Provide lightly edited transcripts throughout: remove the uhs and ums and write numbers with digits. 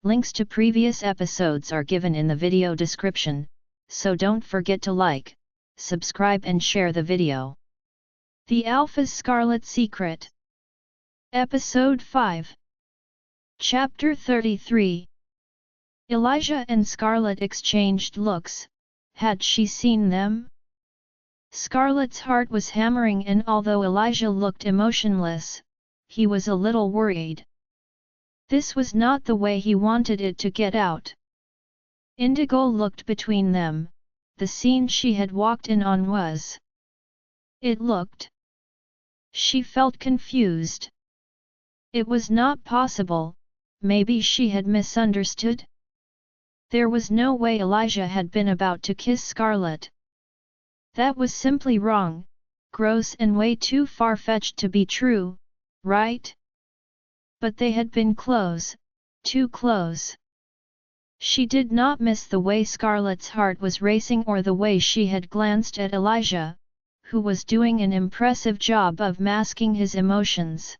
Links to previous episodes are given in the video description, so don't forget to like, subscribe and share the video. The Alpha's Scarlet Secret. Episode 5. Chapter 33. Elijah and Scarlet exchanged looks. Had she seen them? Scarlet's heart was hammering, and although Elijah looked emotionless, he was a little worried. This was not the way he wanted it to get out. Indigo looked between them. The scene she had walked in on was. It looked. She felt confused. It was not possible. Maybe she had misunderstood? There was no way Elijah had been about to kiss Scarlet. That was simply wrong, gross and way too far-fetched to be true, right? But they had been close, too close. She did not miss the way Scarlet's heart was racing or the way she had glanced at Elijah, who was doing an impressive job of masking his emotions.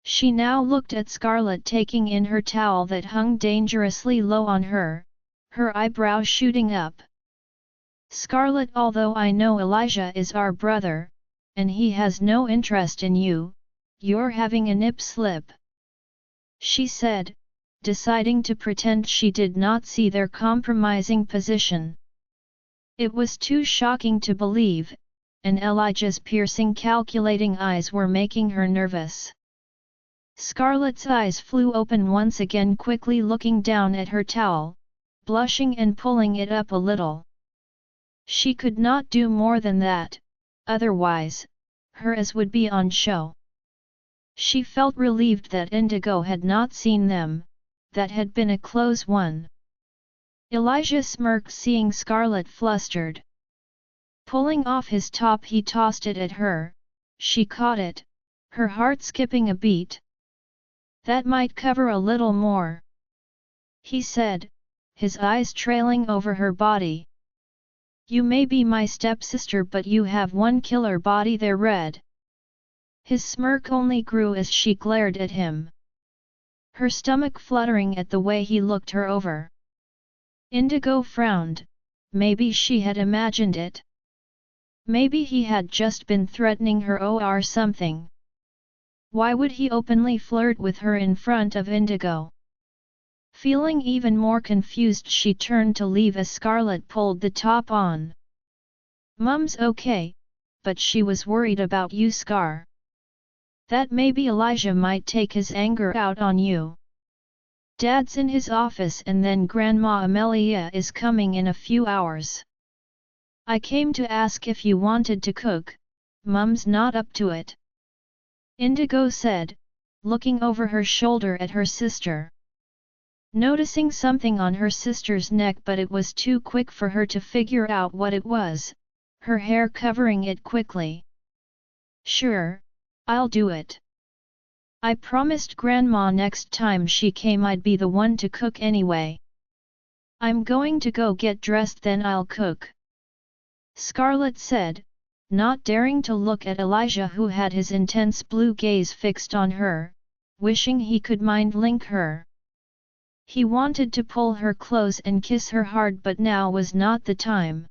She now looked at Scarlet taking in her towel that hung dangerously low on her, her eyebrows shooting up. Scarlet, although I know Elijah is our brother, and he has no interest in you, you're having a nip slip, she said, deciding to pretend she did not see their compromising position. It was too shocking to believe, and Elijah's piercing calculating eyes were making her nervous. Scarlet's eyes flew open once again, quickly looking down at her towel, blushing and pulling it up a little. She could not do more than that, otherwise, her eyes would be on show. She felt relieved that Indigo had not seen them, that had been a close one. Elijah smirked, seeing Scarlet flustered. Pulling off his top, he tossed it at her. She caught it, her heart skipping a beat. That might cover a little more, he said, his eyes trailing over her body. You may be my stepsister, but you have one killer body there, Red. His smirk only grew as she glared at him, her stomach fluttering at the way he looked her over. Indigo frowned. Maybe she had imagined it. Maybe he had just been threatening her or something. Why would he openly flirt with her in front of Indigo? Feeling even more confused, she turned to leave as Scarlet pulled the top on. Mum's okay, but she was worried about you, Scar. That maybe Elijah might take his anger out on you. Dad's in his office, and then Grandma Amelia is coming in a few hours. I came to ask if you wanted to cook. Mum's not up to it, Indigo said, looking over her shoulder at her sister. Noticing something on her sister's neck, but it was too quick for her to figure out what it was, her hair covering it quickly. Sure, I'll do it. I promised Grandma next time she came I'd be the one to cook anyway. I'm going to go get dressed, then I'll cook, Scarlet said, not daring to look at Elijah, who had his intense blue gaze fixed on her, wishing he could mind-link her. He wanted to pull her close and kiss her hard, but now was not the time.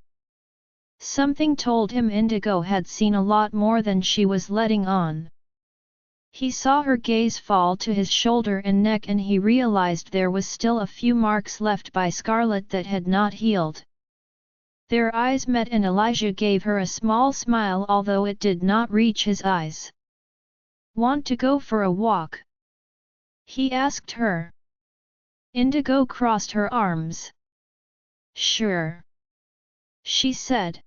Something told him Indigo had seen a lot more than she was letting on. He saw her gaze fall to his shoulder and neck, and he realized there was still a few marks left by Scarlet that had not healed. Their eyes met, and Elijah gave her a small smile, although it did not reach his eyes. Want to go for a walk? He asked her. Indigo crossed her arms. Sure, she said.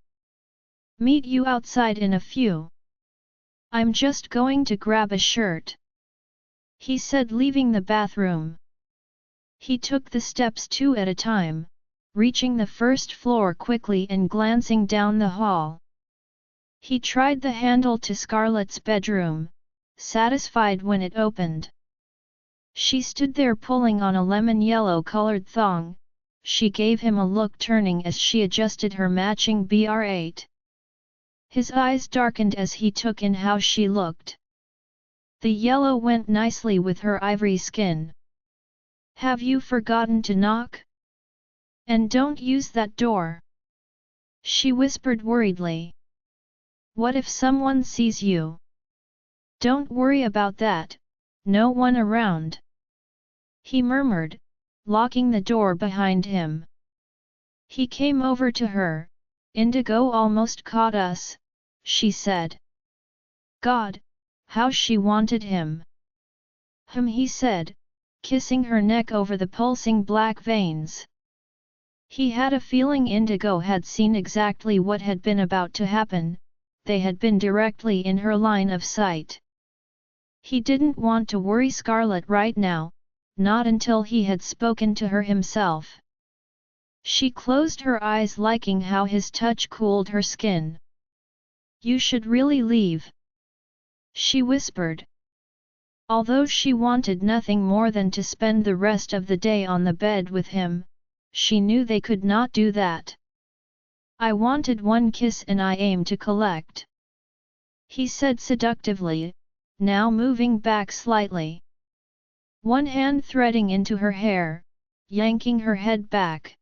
Meet you outside in a few. I'm just going to grab a shirt, he said, leaving the bathroom. He took the steps 2 at a time, reaching the first floor quickly and glancing down the hall. He tried the handle to Scarlet's bedroom, satisfied when it opened. She stood there pulling on a lemon-yellow-colored thong. She gave him a look, turning as she adjusted her matching bra. His eyes darkened as he took in how she looked. The yellow went nicely with her ivory skin. Have you forgotten to knock? And don't use that door. She whispered worriedly. What if someone sees you? Don't worry about that, no one around. He murmured, locking the door behind him. He came over to her. Indigo almost caught us, she said. God, how she wanted him. He said, kissing her neck over the pulsing black veins. He had a feeling Indigo had seen exactly what had been about to happen, they had been directly in her line of sight. He didn't want to worry Scarlet right now, not until he had spoken to her himself. She closed her eyes, liking how his touch cooled her skin. You should really leave, she whispered. Although she wanted nothing more than to spend the rest of the day on the bed with him, she knew they could not do that. I wanted one kiss and I aim to collect, he said seductively, now moving back slightly. One hand threading into her hair, yanking her head back.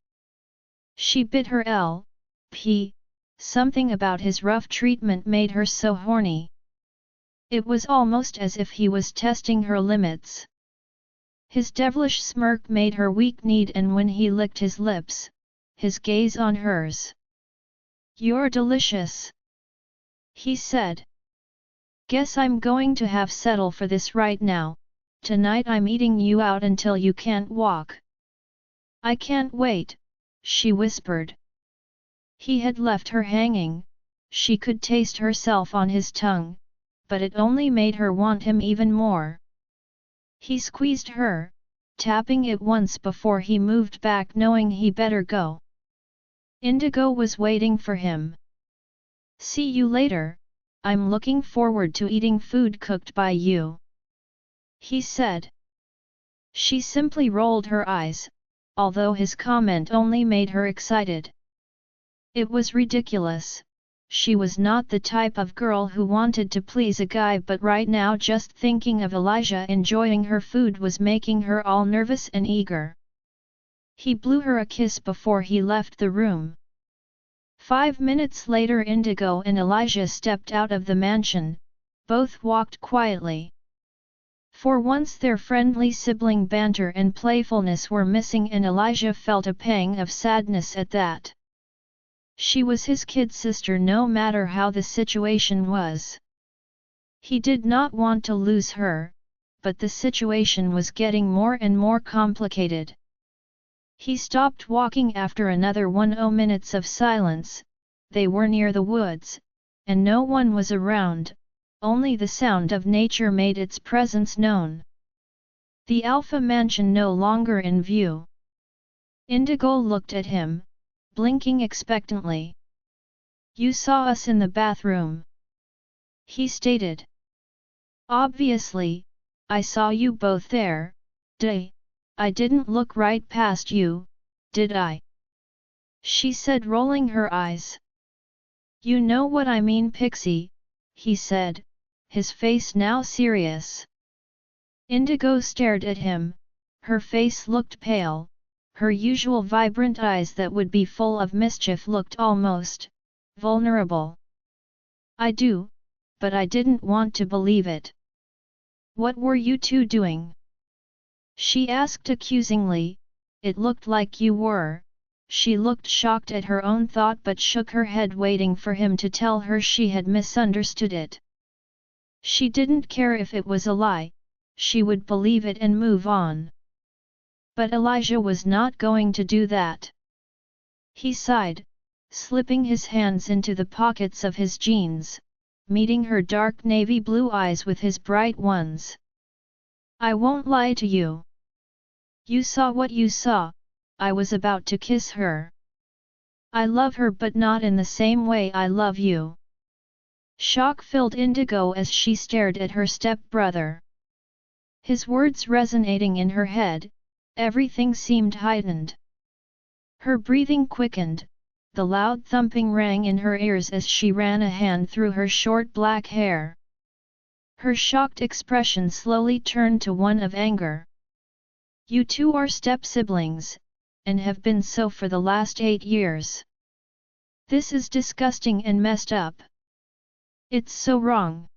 She bit her lip. Something about his rough treatment made her so horny. It was almost as if he was testing her limits. His devilish smirk made her weak-kneed, and when he licked his lips, his gaze on hers. You're delicious, he said. Guess I'm going to have settle for this right now. Tonight I'm eating you out until you can't walk. I can't wait, she whispered. He had left her hanging, she could taste herself on his tongue, but it only made her want him even more. He squeezed her, tapping it once before he moved back, knowing he better go. Indigo was waiting for him. See you later, I'm looking forward to eating food cooked by you, he said. She simply rolled her eyes, although his comment only made her excited. It was ridiculous. She was not the type of girl who wanted to please a guy, but right now just thinking of Elijah enjoying her food was making her all nervous and eager. He blew her a kiss before he left the room. 5 minutes later, Indigo and Elijah stepped out of the mansion, both walked quietly. For once their friendly sibling banter and playfulness were missing, and Elijah felt a pang of sadness at that. She was his kid sister no matter how the situation was. He did not want to lose her, but the situation was getting more and more complicated. He stopped walking after another 10 minutes of silence. They were near the woods, and no one was around, only the sound of nature made its presence known. The Alpha Mansion no longer in view. Indigo looked at him, blinking expectantly. You saw us in the bathroom, he stated. Obviously, I saw you both there. Duh. I didn't look right past you, did I? She said, rolling her eyes. You know what I mean, Pixie, he said, his face now serious. Indigo stared at him, her face looked pale, her usual vibrant eyes that would be full of mischief looked almost vulnerable. I do, but I didn't want to believe it. What were you two doing? She asked accusingly. It looked like you were. She looked shocked at her own thought but shook her head, waiting for him to tell her she had misunderstood it. She didn't care if it was a lie, she would believe it and move on. But Elijah was not going to do that. He sighed, slipping his hands into the pockets of his jeans, meeting her dark navy blue eyes with his bright ones. I won't lie to you. You saw what you saw. I was about to kiss her. I love her, but not in the same way I love you. Shock filled Indigo as she stared at her step-brother. His words resonating in her head, everything seemed heightened. Her breathing quickened, the loud thumping rang in her ears as she ran a hand through her short black hair. Her shocked expression slowly turned to one of anger. You two are step-siblings, and have been so for the last 8 years. This is disgusting and messed up. It's so wrong.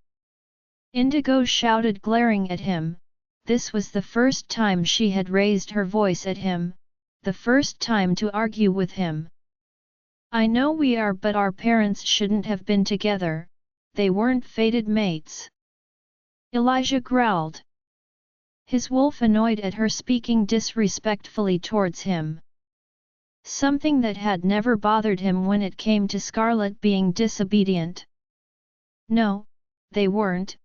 Indigo shouted, glaring at him. This was the first time she had raised her voice at him, the first time to argue with him. I know we are, but our parents shouldn't have been together, they weren't fated mates. Elijah growled. His wolf annoyed at her speaking disrespectfully towards him. Something that had never bothered him when it came to Scarlet being disobedient. No, they weren't,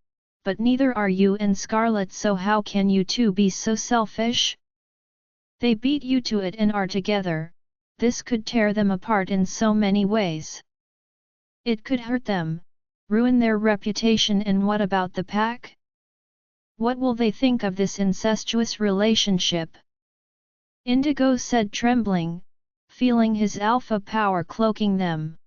but neither are you and Scarlet, so how can you two be so selfish? They beat you to it and are together, this could tear them apart in so many ways. It could hurt them, ruin their reputation, and what about the pack? What will they think of this incestuous relationship? Indigo said, trembling, feeling his alpha power cloaking them.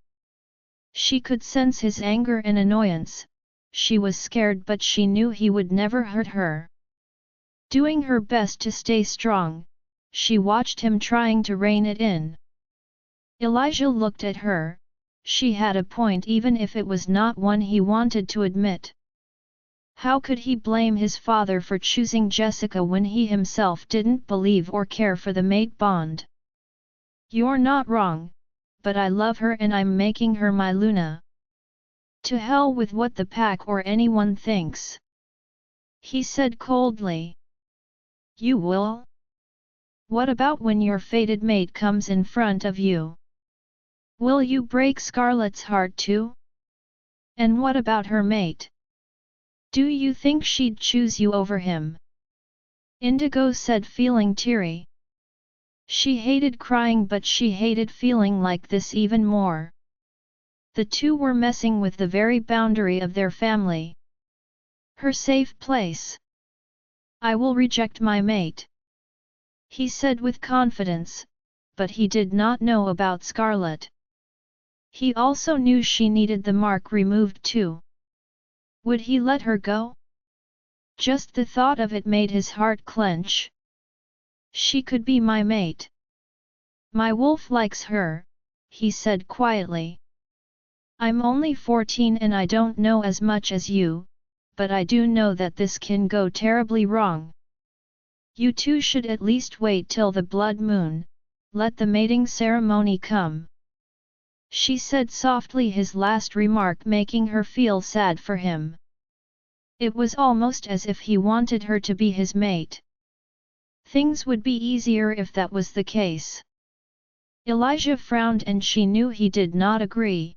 She could sense his anger and annoyance. She was scared, but she knew he would never hurt her. Doing her best to stay strong, she watched him trying to rein it in. Elijah looked at her. She had a point, even if it was not one he wanted to admit. How could he blame his father for choosing Jessica when he himself didn't believe or care for the mate bond? You're not wrong, but I love her and I'm making her my Luna. To hell with what the pack or anyone thinks. He said coldly. You will? What about when your fated mate comes in front of you? Will you break Scarlet's heart too? And what about her mate? Do you think she'd choose you over him? Indigo said, feeling teary. She hated crying, but she hated feeling like this even more. The two were messing with the very boundary of their family. Her safe place. I will reject my mate, he said with confidence, but he did not know about Scarlet. He also knew she needed the mark removed too. Would he let her go? Just the thought of it made his heart clench. She could be my mate. My wolf likes her, he said quietly. I'm only 14 and I don't know as much as you, but I do know that this can go terribly wrong. You two should at least wait till the blood moon, let the mating ceremony come. She said softly, his last remark making her feel sad for him. It was almost as if he wanted her to be his mate. Things would be easier if that was the case. Elijah frowned and she knew he did not agree.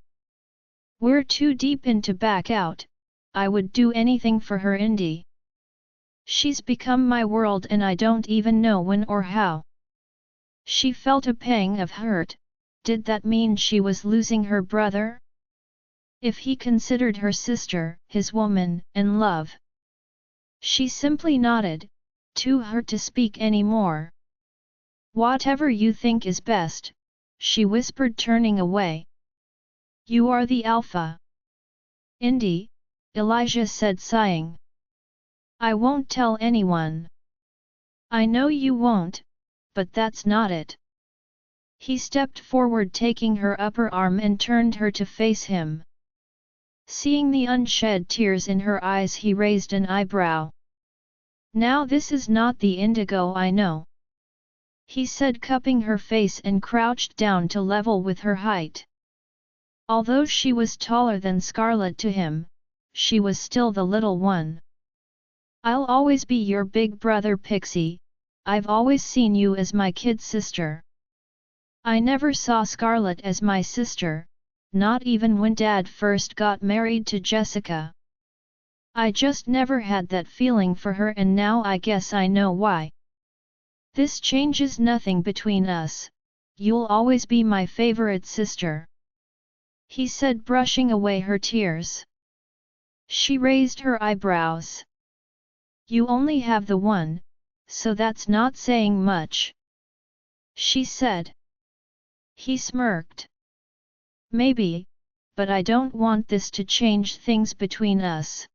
We're too deep in to back out. I would do anything for her, Indy. She's become my world and I don't even know when or how. She felt a pang of hurt. Did that mean she was losing her brother? If he considered her sister, his woman, and love? She simply nodded, too hurt to speak any more. Whatever you think is best, she whispered, turning away. You are the alpha. Indy, Elijah said, sighing. I won't tell anyone. I know you won't, but that's not it. He stepped forward, taking her upper arm, and turned her to face him. Seeing the unshed tears in her eyes, he raised an eyebrow. Now this is not the Indigo I know, he said, cupping her face and crouched down to level with her height. Although she was taller than Scarlet to him, she was still the little one. I'll always be your big brother, Pixie. I've always seen you as my kid sister. I never saw Scarlet as my sister, not even when Dad first got married to Jessica. I just never had that feeling for her, and now I guess I know why. This changes nothing between us. You'll always be my favorite sister, he said, brushing away her tears. She raised her eyebrows. You only have the one, so that's not saying much, she said. He smirked. Maybe, but I don't want this to change things between us,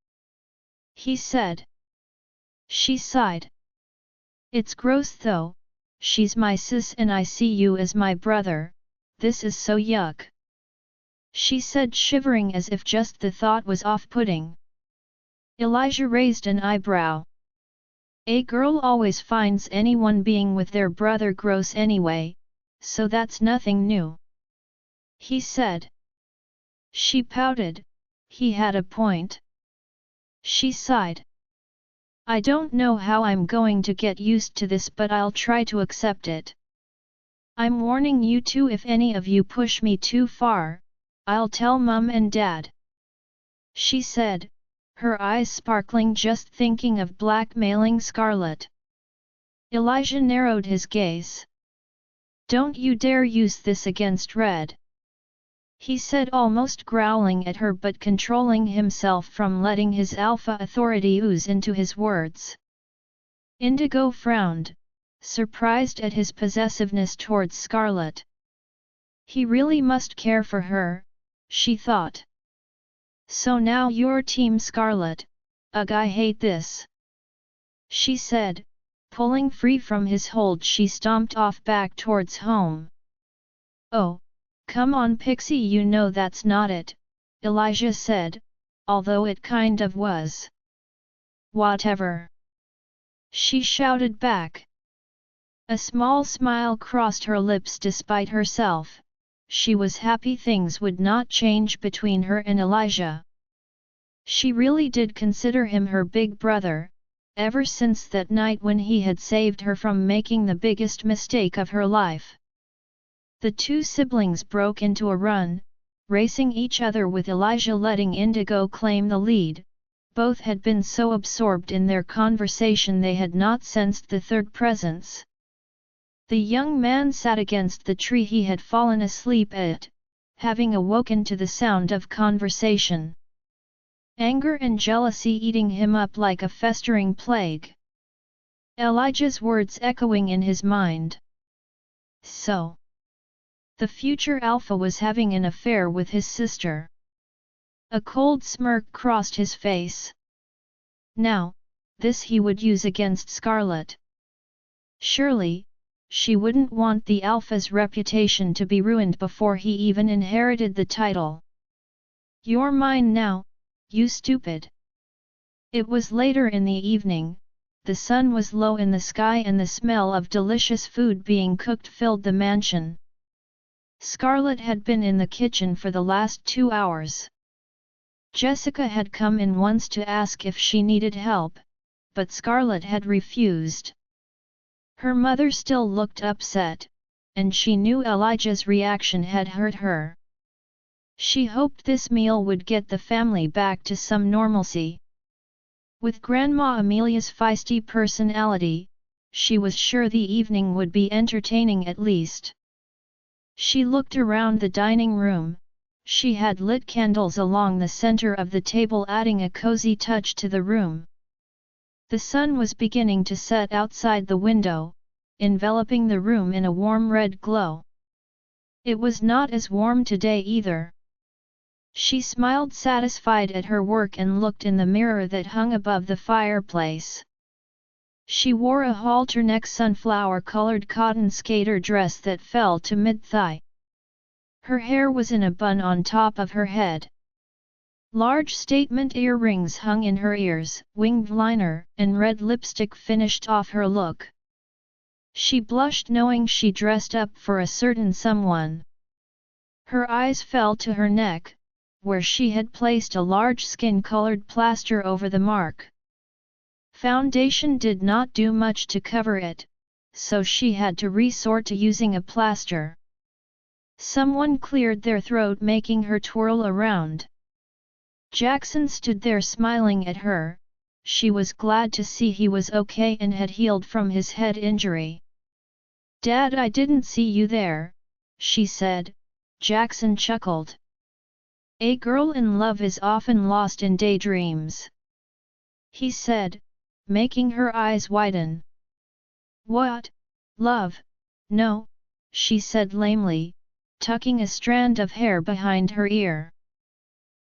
he said. She sighed. It's gross though, she's my sis and I see you as my brother, this is so yuck. She said, shivering as if just the thought was off-putting. Elijah raised an eyebrow. A girl always finds anyone being with their brother gross anyway, so that's nothing new. He said. She pouted, he had a point. She sighed. I don't know how I'm going to get used to this, but I'll try to accept it. I'm warning you two, if any of you push me too far, I'll tell Mum and Dad. She said, her eyes sparkling just thinking of blackmailing Scarlet. Elijah narrowed his gaze. Don't you dare use this against Red. He said, almost growling at her but controlling himself from letting his alpha authority ooze into his words. Indigo frowned, surprised at his possessiveness towards Scarlet. He really must care for her, she thought. So now you're Team Scarlet, ugh, I hate this. She said, pulling free from his hold. She stomped off back towards home. Oh, come on Pixie, you know that's not it, Elijah said, although it kind of was. Whatever. She shouted back. A small smile crossed her lips despite herself. She was happy things would not change between her and Elijah. She really did consider him her big brother, ever since that night when he had saved her from making the biggest mistake of her life. The two siblings broke into a run, racing each other with Elijah letting Indigo claim the lead. Both had been so absorbed in their conversation they had not sensed the third presence. The young man sat against the tree he had fallen asleep at, having awoken to the sound of conversation. Anger and jealousy eating him up like a festering plague. Elijah's words echoing in his mind. So, the future alpha was having an affair with his sister. A cold smirk crossed his face. Now, this he would use against Scarlet. Surely, she wouldn't want the alpha's reputation to be ruined before he even inherited the title. You're mine now, you stupid. It was later in the evening, the sun was low in the sky and the smell of delicious food being cooked filled the mansion. Scarlet had been in the kitchen for the last 2 hours. Jessica had come in once to ask if she needed help, but Scarlet had refused. Her mother still looked upset, and she knew Elijah's reaction had hurt her. She hoped this meal would get the family back to some normalcy. With Grandma Amelia's feisty personality, she was sure the evening would be entertaining at least. She looked around the dining room. She had lit candles along the center of the table, adding a cozy touch to the room. The sun was beginning to set outside the window, enveloping the room in a warm red glow. It was not as warm today either. She smiled satisfied at her work and looked in the mirror that hung above the fireplace. She wore a halter-neck sunflower-colored cotton skater dress that fell to mid-thigh. Her hair was in a bun on top of her head. Large statement earrings hung in her ears, winged liner and red lipstick finished off her look. She blushed knowing she dressed up for a certain someone. Her eyes fell to her neck, where she had placed a large skin-colored plaster over the mark. Foundation did not do much to cover it, so she had to resort to using a plaster. Someone cleared their throat, making her twirl around. Jackson stood there smiling at her. She was glad to see he was okay and had healed from his head injury. "Dad, I didn't see you there," she said. Jackson chuckled. "A girl in love is often lost in daydreams," he said, making her eyes widen. "What? Love? No," she said lamely, tucking a strand of hair behind her ear.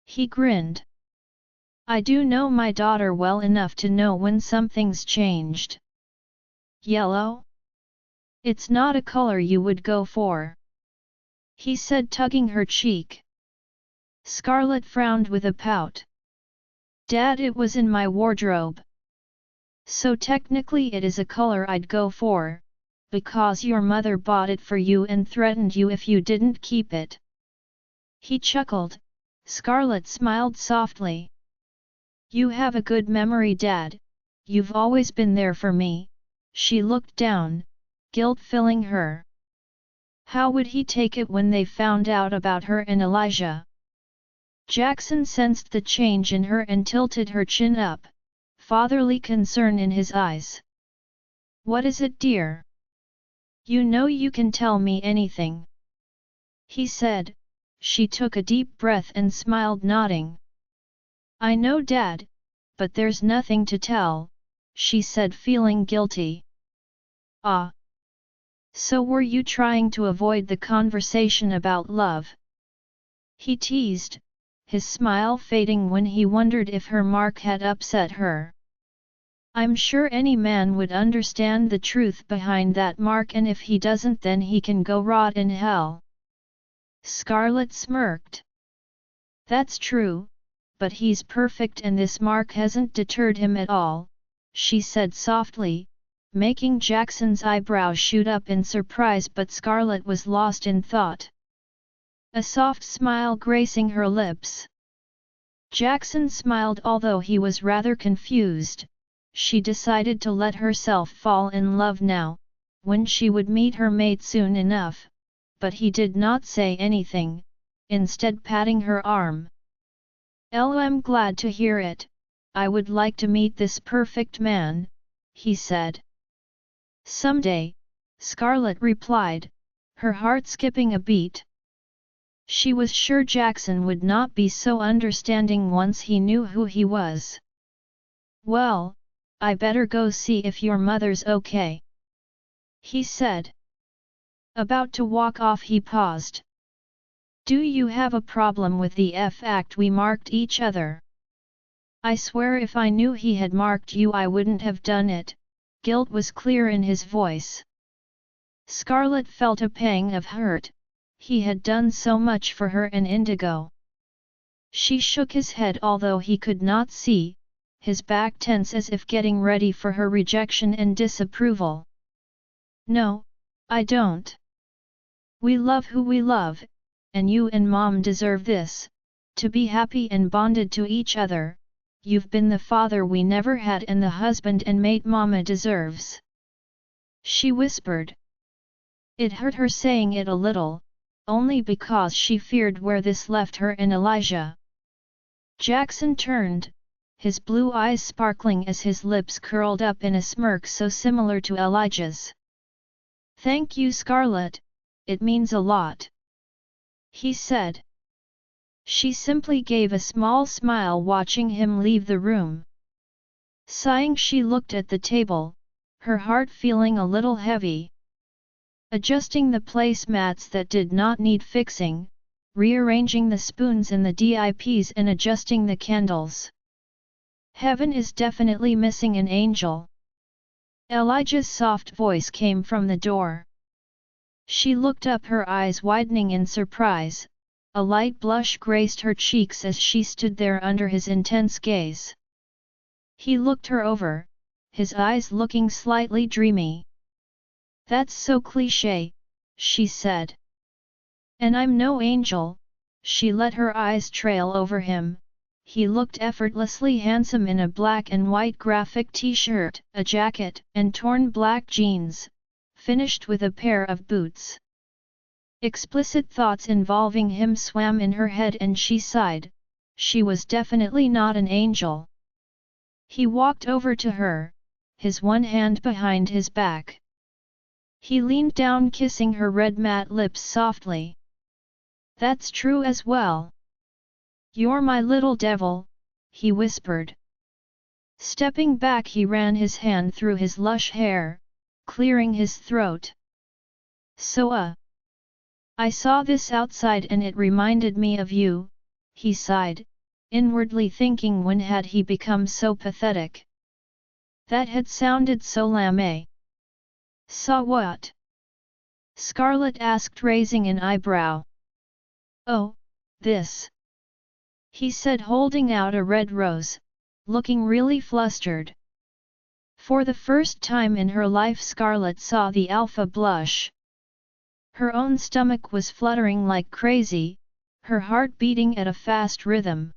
He grinned. "I do know my daughter well enough to know when something's changed." Yellow? It's not a color you would go for, he said, tugging her cheek. Scarlet frowned with a pout. Dad, it was in my wardrobe. So technically it is a color I'd go for, because your mother bought it for you and threatened you if you didn't keep it. He chuckled. Scarlet smiled softly. You have a good memory, Dad. You've always been there for me. She looked down, guilt filling her. How would he take it when they found out about her and Elijah? Jackson sensed the change in her and tilted her chin up, fatherly concern in his eyes. What is it, dear? You know you can tell me anything, he said. She took a deep breath and smiled, nodding. I know, Dad, but there's nothing to tell, she said, feeling guilty. Ah. So were you trying to avoid the conversation about love? He teased, his smile fading when he wondered if her mark had upset her. I'm sure any man would understand the truth behind that mark, and if he doesn't, then he can go rot in hell. Scarlet smirked. That's true, but he's perfect and this mark hasn't deterred him at all, she said softly, making Jackson's eyebrows shoot up in surprise, but Scarlet was lost in thought. A soft smile gracing her lips. Jackson smiled, although he was rather confused. She decided to let herself fall in love now, when she would meet her mate soon enough, but he did not say anything, instead patting her arm. I'm glad to hear it. I would like to meet this perfect man, he said. Someday, Scarlet replied, her heart skipping a beat. She was sure Jackson would not be so understanding once he knew who he was. Well, I better go see if your mother's okay, he said. About to walk off, he paused. Do you have a problem with the fact we marked each other? I swear if I knew he had marked you I wouldn't have done it. Guilt was clear in his voice. Scarlet felt a pang of hurt. He had done so much for her and Indigo. She shook his head, although he could not see, his back tense as if getting ready for her rejection and disapproval. No, I don't. We love who we love, and you and Mom deserve this, to be happy and bonded to each other. You've been the father we never had and the husband and mate Mama deserves, she whispered. It hurt her saying it a little, only because she feared where this left her and Elijah. Jackson turned, his blue eyes sparkling as his lips curled up in a smirk so similar to Elijah's. Thank you, Scarlet, it means a lot, he said. She simply gave a small smile watching him leave the room. Sighing, she looked at the table, her heart feeling a little heavy. Adjusting the placemats that did not need fixing, rearranging the spoons and the dips and adjusting the candles. Heaven is definitely missing an angel. Elijah's soft voice came from the door. She looked up, her eyes widening in surprise. A light blush graced her cheeks as she stood there under his intense gaze. He looked her over, his eyes looking slightly dreamy. That's so cliché, she said. And I'm no angel. She let her eyes trail over him. He looked effortlessly handsome in a black and white graphic t-shirt, a jacket, and torn black jeans, finished with a pair of boots. Explicit thoughts involving him swam in her head and she sighed. She was definitely not an angel. He walked over to her, his one hand behind his back. He leaned down, kissing her red matte lips softly. That's true as well. You're my little devil, he whispered. Stepping back, he ran his hand through his lush hair, clearing his throat. So I saw this outside and it reminded me of you, he sighed, inwardly thinking when had he become so pathetic. That had sounded so lame. Saw what? Scarlet asked, raising an eyebrow. Oh, this. He said, holding out a red rose, looking really flustered. For the first time in her life Scarlet saw the alpha blush. Her own stomach was fluttering like crazy, her heart beating at a fast rhythm.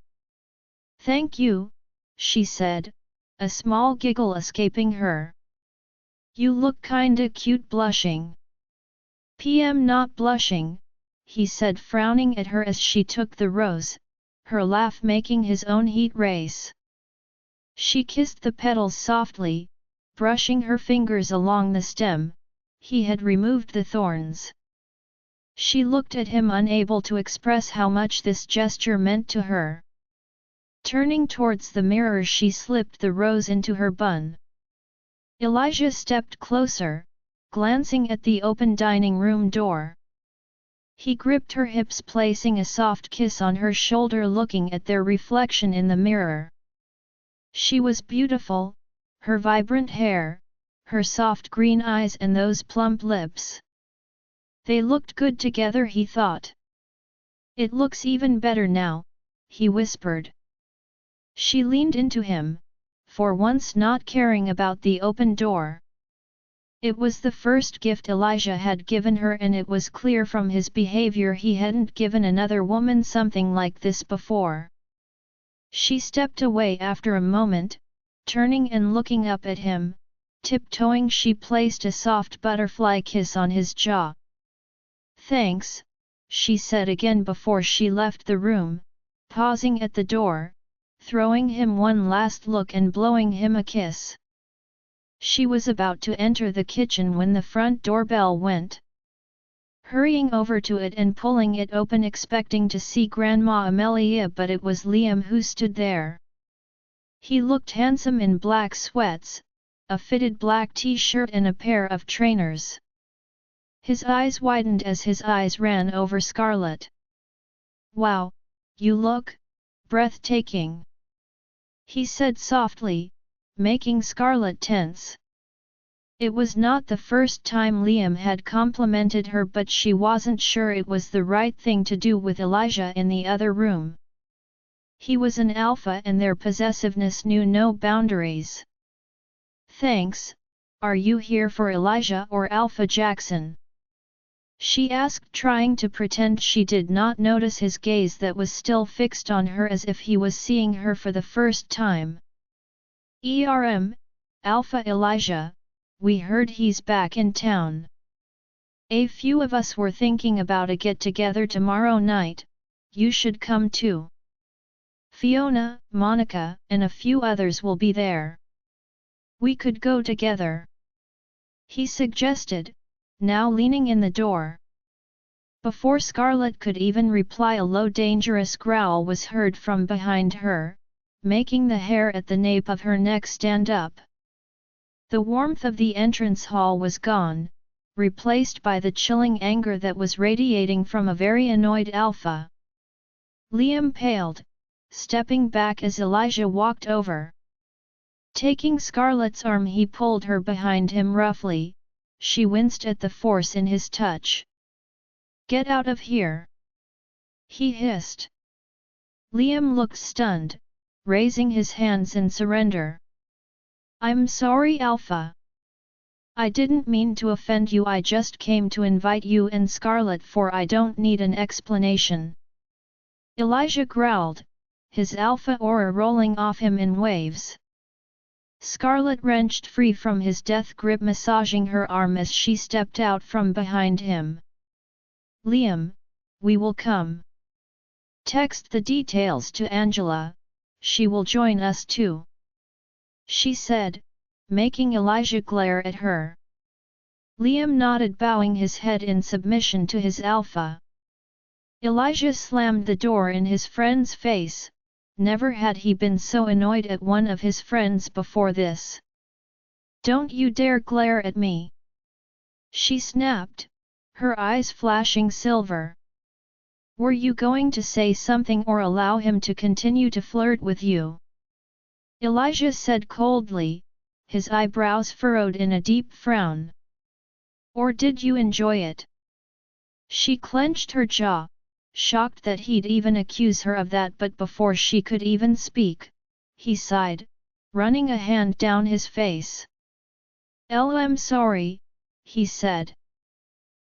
Thank you, she said, a small giggle escaping her. You look kinda cute blushing. PM not blushing, he said, frowning at her as she took the rose, her laugh making his own heat race. She kissed the petals softly, brushing her fingers along the stem. He had removed the thorns. She looked at him, unable to express how much this gesture meant to her. Turning towards the mirror, she slipped the rose into her bun. Elijah stepped closer, glancing at the open dining room door. He gripped her hips, placing a soft kiss on her shoulder, looking at their reflection in the mirror. She was beautiful, her vibrant hair, her soft green eyes and those plump lips. They looked good together, he thought. It looks even better now, he whispered. She leaned into him, for once not caring about the open door. It was the first gift Elijah had given her, and it was clear from his behavior he hadn't given another woman something like this before. She stepped away after a moment, turning and looking up at him. Tiptoeing, she placed a soft butterfly kiss on his jaw. Thanks, she said again before she left the room, pausing at the door, throwing him one last look and blowing him a kiss. She was about to enter the kitchen when the front doorbell went. Hurrying over to it and pulling it open, expecting to see Grandma Amelia, but it was Liam who stood there. He looked handsome in black sweats, a fitted black t-shirt and a pair of trainers. His eyes widened as his eyes ran over Scarlet. Wow, you look breathtaking, he said softly, making Scarlet tense. It was not the first time Liam had complimented her, but she wasn't sure it was the right thing to do with Elijah in the other room. He was an alpha and their possessiveness knew no boundaries. Thanks, are you here for Elijah or Alpha Jackson? She asked, trying to pretend she did not notice his gaze that was still fixed on her as if he was seeing her for the first time. Alpha Elijah, we heard he's back in town. A few of us were thinking about a get-together tomorrow night, you should come too. Fiona, Monica, and a few others will be there. We could go together, he suggested, now leaning in the door. Before Scarlet could even reply, a low dangerous growl was heard from behind her, making the hair at the nape of her neck stand up. The warmth of the entrance hall was gone, replaced by the chilling anger that was radiating from a very annoyed Alpha. Liam paled, stepping back as Elijah walked over. Taking Scarlet's arm, he pulled her behind him roughly. She winced at the force in his touch. Get out of here, he hissed. Liam looked stunned, raising his hands in surrender. I'm sorry, Alpha. I didn't mean to offend you, I just came to invite you and Scarlet, for I don't need an explanation. Elijah growled, his alpha aura rolling off him in waves. Scarlet wrenched free from his death grip, massaging her arm as she stepped out from behind him. Liam, we will come. Text the details to Angela, she will join us too, she said, making Elijah glare at her. Liam nodded, bowing his head in submission to his alpha. Elijah slammed the door in his friend's face. Never had he been so annoyed at one of his friends before this. Don't you dare glare at me, she snapped, her eyes flashing silver. Were you going to say something or allow him to continue to flirt with you? Elijah said coldly, his eyebrows furrowed in a deep frown. Or did you enjoy it? She clenched her jaw, shocked that he'd even accuse her of that, but before she could even speak, he sighed, running a hand down his face. "I'm sorry," he said.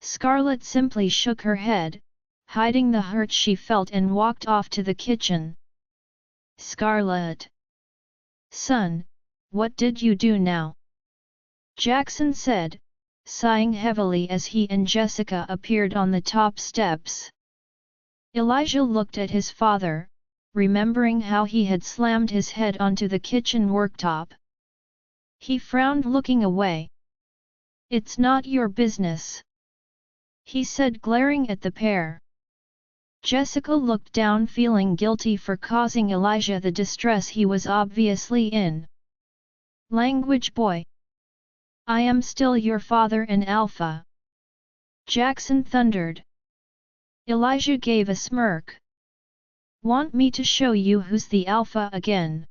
Scarlet simply shook her head, hiding the hurt she felt, and walked off to the kitchen. "Scarlet! Son, what did you do now?" Jackson said, sighing heavily as he and Jessica appeared on the top steps. Elijah looked at his father, remembering how he had slammed his head onto the kitchen worktop. He frowned, looking away. "It's not your business," he said, glaring at the pair. Jessica looked down, feeling guilty for causing Elijah the distress he was obviously in. "Language, boy. I am still your father and alpha," Jackson thundered. Elijah gave a smirk. "Want me to show you who's the alpha again?"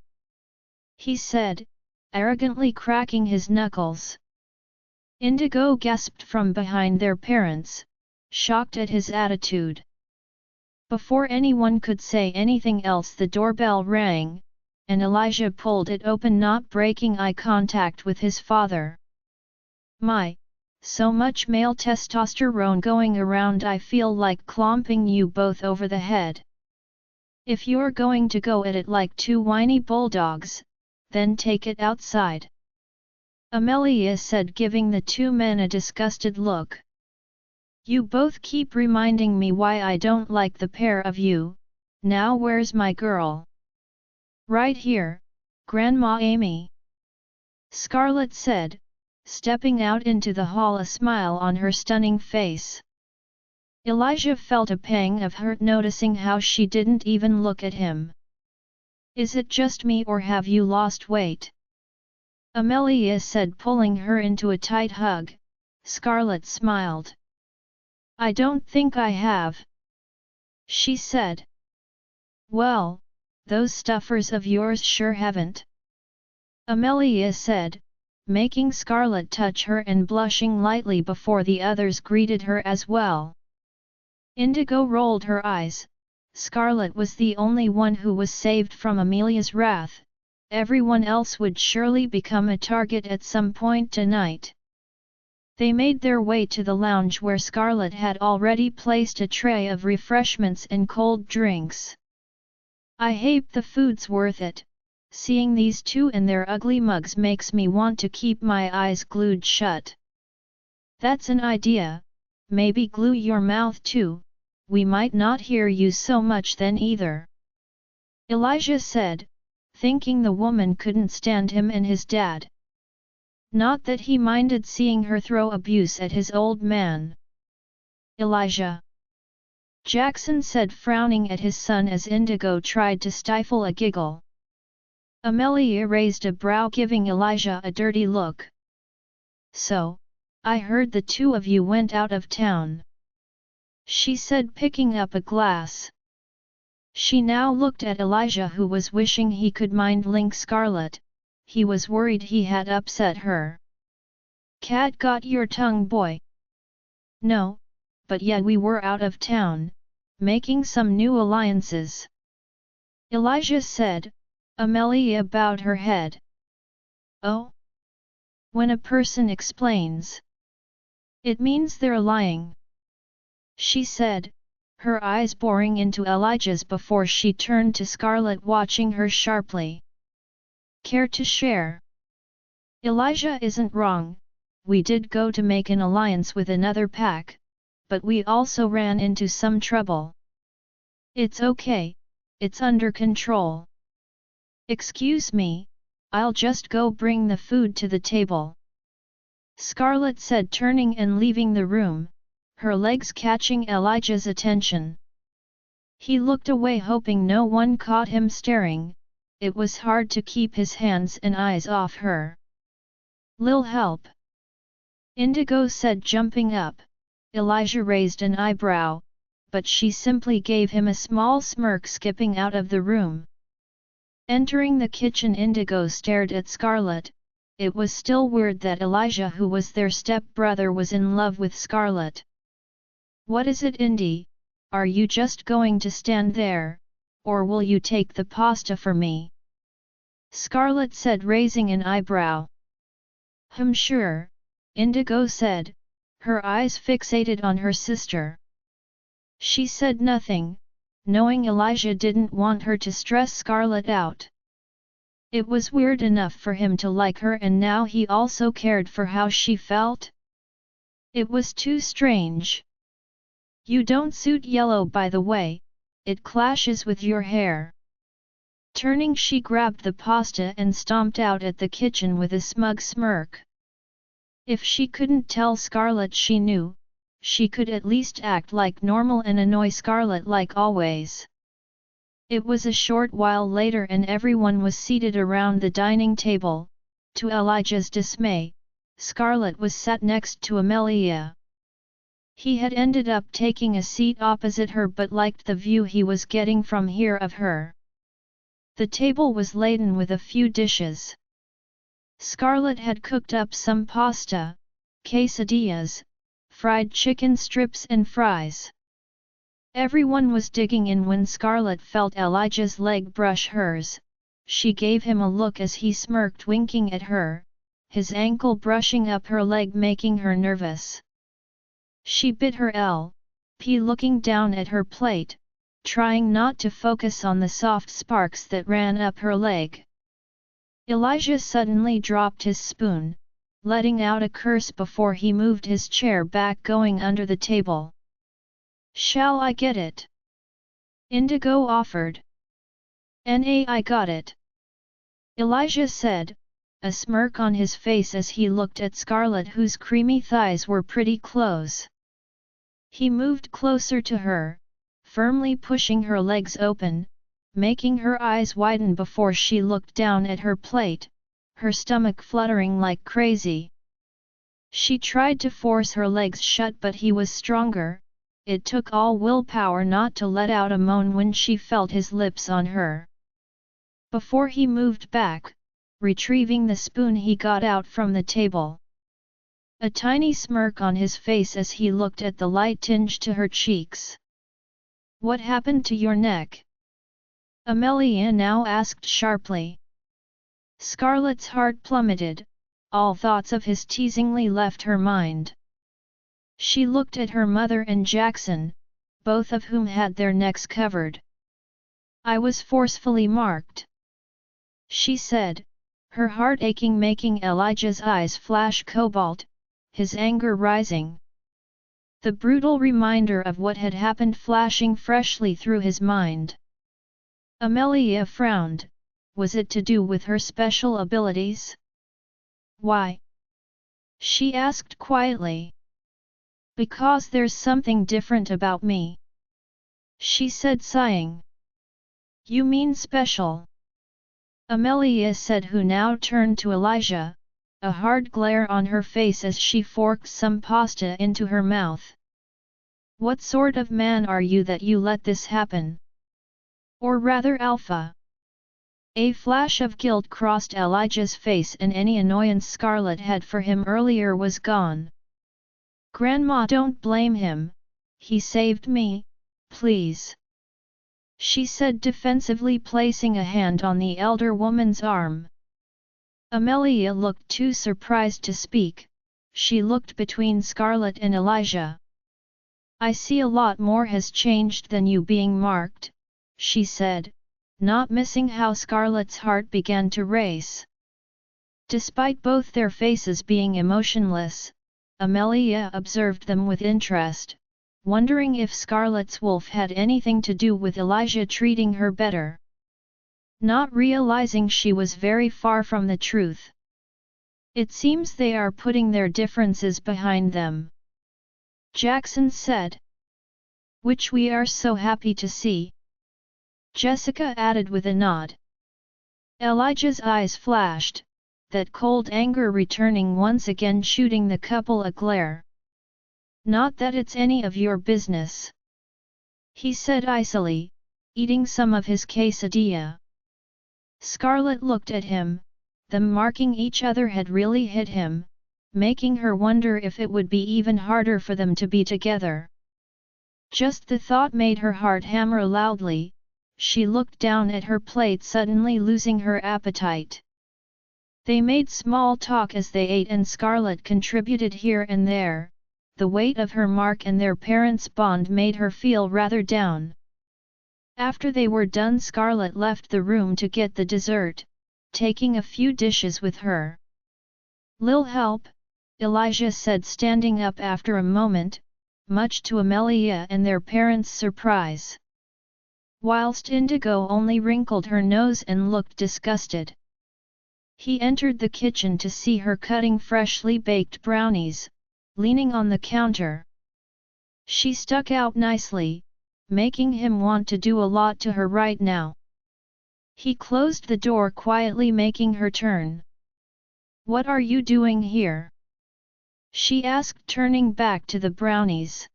he said, arrogantly cracking his knuckles. Indigo gasped from behind their parents, shocked at his attitude. Before anyone could say anything else, the doorbell rang, and Elijah pulled it open, not breaking eye contact with his father. "My, so much male testosterone going around, I feel like clomping you both over the head. If you're going to go at it like two whiny bulldogs, then take it outside," Amelia said, giving the two men a disgusted look. "You both keep reminding me why I don't like the pair of you. Now where's my girl?" "Right here, Grandma Amy," Scarlet said, stepping out into the hall, a smile on her stunning face. Elijah felt a pang of hurt noticing how she didn't even look at him. "Is it just me, or have you lost weight?" Amelia said, pulling her into a tight hug. Scarlet smiled. "I don't think I have," she said. "Well, those stuffers of yours sure haven't," Amelia said, making Scarlet touch her and blushing lightly before the others greeted her as well. Indigo rolled her eyes. Scarlet was the only one who was saved from Amelia's wrath. Everyone else would surely become a target at some point tonight. They made their way to the lounge, where Scarlet had already placed a tray of refreshments and cold drinks. "I hope the food's worth it. Seeing these two and their ugly mugs makes me want to keep my eyes glued shut." "That's an idea. Maybe glue your mouth too. We might not hear you so much then either," Elijah said, thinking the woman couldn't stand him and his dad. Not that he minded seeing her throw abuse at his old man. "Elijah," Jackson said, frowning at his son as Indigo tried to stifle a giggle. Amelia raised a brow, giving Elijah a dirty look. "So, I heard the two of you went out of town," she said, picking up a glass. She now looked at Elijah, who was wishing he could mind link Scarlet. He was worried he had upset her. "Cat got your tongue, boy?" "No, but yeah, we were out of town, making some new alliances," Elijah said. Amelia bowed her head. "Oh? When a person explains, it means they're lying," she said, her eyes boring into Elijah's before she turned to Scarlet, watching her sharply. "Care to share?" "Elijah isn't wrong. We did go to make an alliance with another pack, but we also ran into some trouble." "It's okay, it's under control." "Excuse me, I'll just go bring the food to the table," Scarlet said, turning and leaving the room, her legs catching Elijah's attention. He looked away, hoping no one caught him staring. It was hard to keep his hands and eyes off her. "Lil help," Indigo said, jumping up. Elijah raised an eyebrow, but she simply gave him a small smirk, skipping out of the room. Entering the kitchen, Indigo stared at Scarlet, it was still weird that Elijah, who was their step-brother, was in love with Scarlet. "What is it, Indy? Are you just going to stand there, or will you take the pasta for me?" Scarlet said, raising an eyebrow. Sure," Indigo said, her eyes fixated on her sister. She said nothing, knowing Elijah didn't want her to stress Scarlet out. It was weird enough for him to like her, and now he also cared for how she felt? It was too strange. "You don't suit yellow, by the way, it clashes with your hair." Turning, she grabbed the pasta and stomped out at the kitchen with a smug smirk. If she couldn't tell Scarlet she knew, she could at least act like normal and annoy Scarlet like always. It was a short while later and everyone was seated around the dining table. To Elijah's dismay, Scarlet was sat next to Amelia. He had ended up taking a seat opposite her but liked the view he was getting from here of her. The table was laden with a few dishes. Scarlet had cooked up some pasta, quesadillas, fried chicken strips and fries. Everyone was digging in when Scarlet felt Elijah's leg brush hers. She gave him a look as he smirked, winking at her, his ankle brushing up her leg making her nervous. She bit her lip, looking down at her plate, trying not to focus on the soft sparks that ran up her leg. Elijah suddenly dropped his spoon, letting out a curse before he moved his chair back, going under the table. "Shall I get it?" Indigo offered. "I got it," Elijah said, a smirk on his face as he looked at Scarlet, whose creamy thighs were pretty close. He moved closer to her, firmly pushing her legs open, making her eyes widen before she looked down at her plate, her stomach fluttering like crazy. She tried to force her legs shut, but he was stronger. It took all willpower not to let out a moan when she felt his lips on her. Before he moved back, retrieving the spoon he got out from the table. A tiny smirk on his face as he looked at the light tinge to her cheeks. "What happened to your neck?" Amelia now asked sharply. Scarlet's heart plummeted, all thoughts of his teasingly left her mind. She looked at her mother and Jackson, both of whom had their necks covered. "I was forcefully marked," she said, her heart aching, making Elijah's eyes flash cobalt, his anger rising. The brutal reminder of what had happened flashing freshly through his mind. Amelia frowned. Was it to do with her special abilities? "Why?" she asked quietly. "Because there's something different about me," she said, sighing. "You mean special?" Amelia said, who now turned to Elijah, a hard glare on her face as she forked some pasta into her mouth. "What sort of man are you that you let this happen? Or rather, Alpha?" A flash of guilt crossed Elijah's face, and any annoyance Scarlet had for him earlier was gone. "Grandma, don't blame him, he saved me, please," she said defensively, placing a hand on the elder woman's arm. Amelia looked too surprised to speak. She looked between Scarlet and Elijah. "I see a lot more has changed than you being marked," she said, not missing how Scarlet's heart began to race. Despite both their faces being emotionless, Amelia observed them with interest, wondering if Scarlet's wolf had anything to do with Elijah treating her better. Not realizing she was very far from the truth. "It seems they are putting their differences behind them," Jackson said. "Which we are so happy to see," Jessica added with a nod. Elijah's eyes flashed, that cold anger returning once again, shooting the couple a glare. "Not that it's any of your business," he said icily, eating some of his quesadilla. Scarlet looked at him, them marking each other had really hit him, making her wonder if it would be even harder for them to be together. Just the thought made her heart hammer loudly. She looked down at her plate, suddenly losing her appetite. They made small talk as they ate, and Scarlet contributed here and there. The weight of her mark and their parents' bond made her feel rather down. After they were done, Scarlet left the room to get the dessert, taking a few dishes with her. "Lil help," Elijah said, standing up after a moment, much to Amelia and their parents' surprise. Whilst Indigo only wrinkled her nose and looked disgusted. He entered the kitchen to see her cutting freshly baked brownies, leaning on the counter. She stuck out nicely, making him want to do a lot to her right now. He closed the door quietly, making her turn. "What are you doing here?" she asked, turning back to the brownies.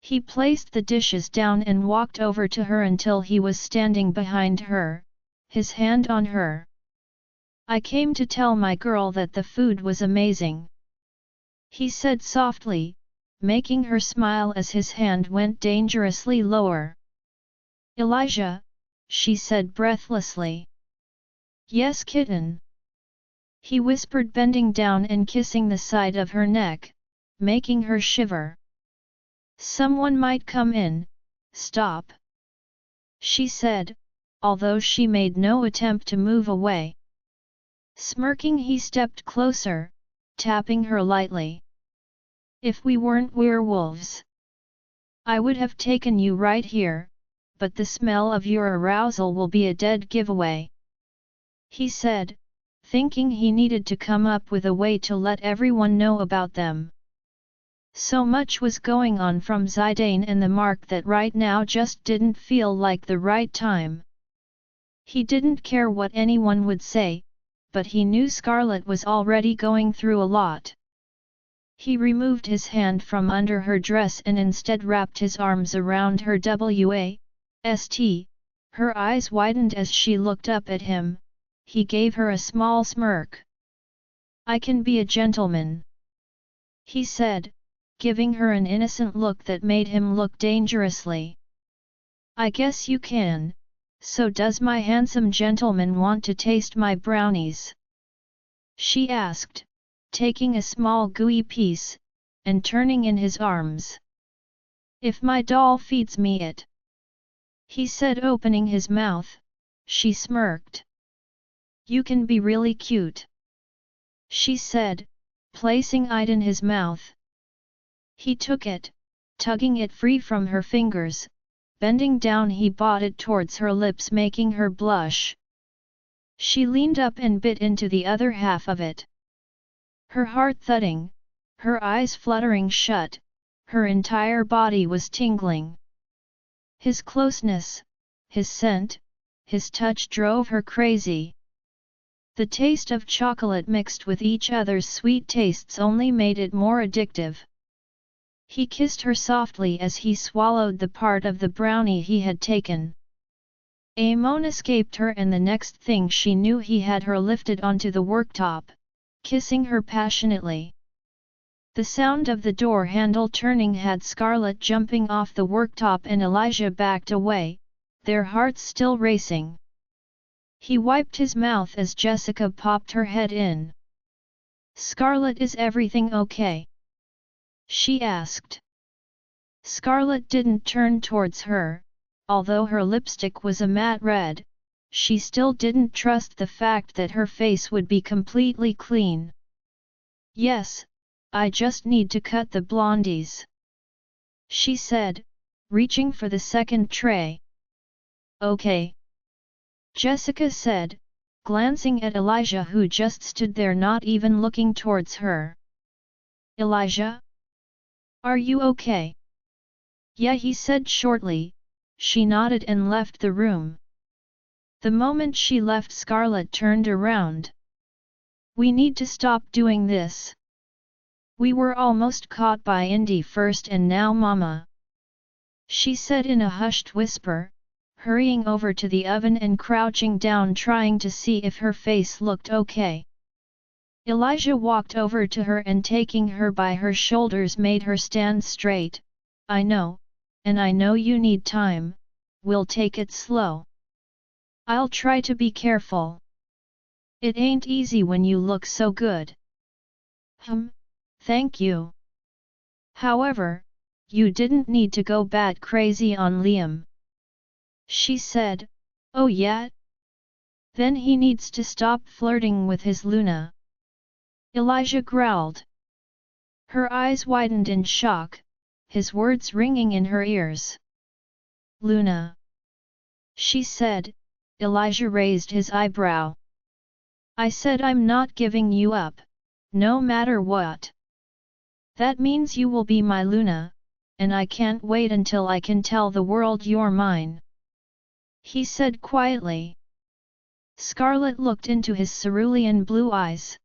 He placed the dishes down and walked over to her until he was standing behind her, his hand on her. "I came to tell my girl that the food was amazing," he said softly, making her smile as his hand went dangerously lower. "Elijah," she said breathlessly. "Yes, kitten," he whispered, bending down and kissing the side of her neck, making her shiver. "Someone might come in, stop," she said, although she made no attempt to move away. Smirking, he stepped closer, tapping her lightly. "If we weren't werewolves, I would have taken you right here, but the smell of your arousal will be a dead giveaway," he said, thinking he needed to come up with a way to let everyone know about them. So much was going on from Zidane and the mark that right now just didn't feel like the right time. He didn't care what anyone would say, but he knew Scarlet was already going through a lot. He removed his hand from under her dress and instead wrapped his arms around her waist. Her eyes widened as she looked up at him. He gave her a small smirk. "I can be a gentleman," he said, giving her an innocent look that made him look dangerously. "I guess you can. So does my handsome gentleman want to taste my brownies?" she asked, taking a small gooey piece, and turning in his arms. "If my doll feeds me it," he said, opening his mouth. She smirked. "You can be really cute," she said, placing it in his mouth. He took it, tugging it free from her fingers. Bending down, he brought it towards her lips, making her blush. She leaned up and bit into the other half of it. Her heart thudding, her eyes fluttering shut, her entire body was tingling. His closeness, his scent, his touch drove her crazy. The taste of chocolate mixed with each other's sweet tastes only made it more addictive. He kissed her softly as he swallowed the part of the brownie he had taken. A moan escaped her, and the next thing she knew, he had her lifted onto the worktop, kissing her passionately. The sound of the door handle turning had Scarlet jumping off the worktop, and Elijah backed away, their hearts still racing. He wiped his mouth as Jessica popped her head in. "Scarlet, is everything okay?" she asked. Scarlet didn't turn towards her. Although her lipstick was a matte red, she still didn't trust the fact that her face would be completely clean. "Yes, I just need to cut the blondies," she said, reaching for the second tray. "Okay," Jessica said, glancing at Elijah, who just stood there not even looking towards her. "Elijah? Are you okay?" "Yeah," he said shortly. She nodded and left the room. The moment she left, Scarlet turned around. "We need to stop doing this. We were almost caught by Indy first and now Mama," she said in a hushed whisper, hurrying over to the oven and crouching down trying to see if her face looked okay. Elijah walked over to her and taking her by her shoulders made her stand straight. "I know, and I know you need time, we'll take it slow. I'll try to be careful. It ain't easy when you look so good." Thank you. However, you didn't need to go bat crazy on Liam. She said, "Oh yeah? Then he needs to stop flirting with his Luna." Elijah growled. Her eyes widened in shock, his words ringing in her ears. "Luna?" she said. Elijah raised his eyebrow. "I said I'm not giving you up, no matter what. That means you will be my Luna, and I can't wait until I can tell the world you're mine," he said quietly. Scarlet looked into his cerulean blue eyes.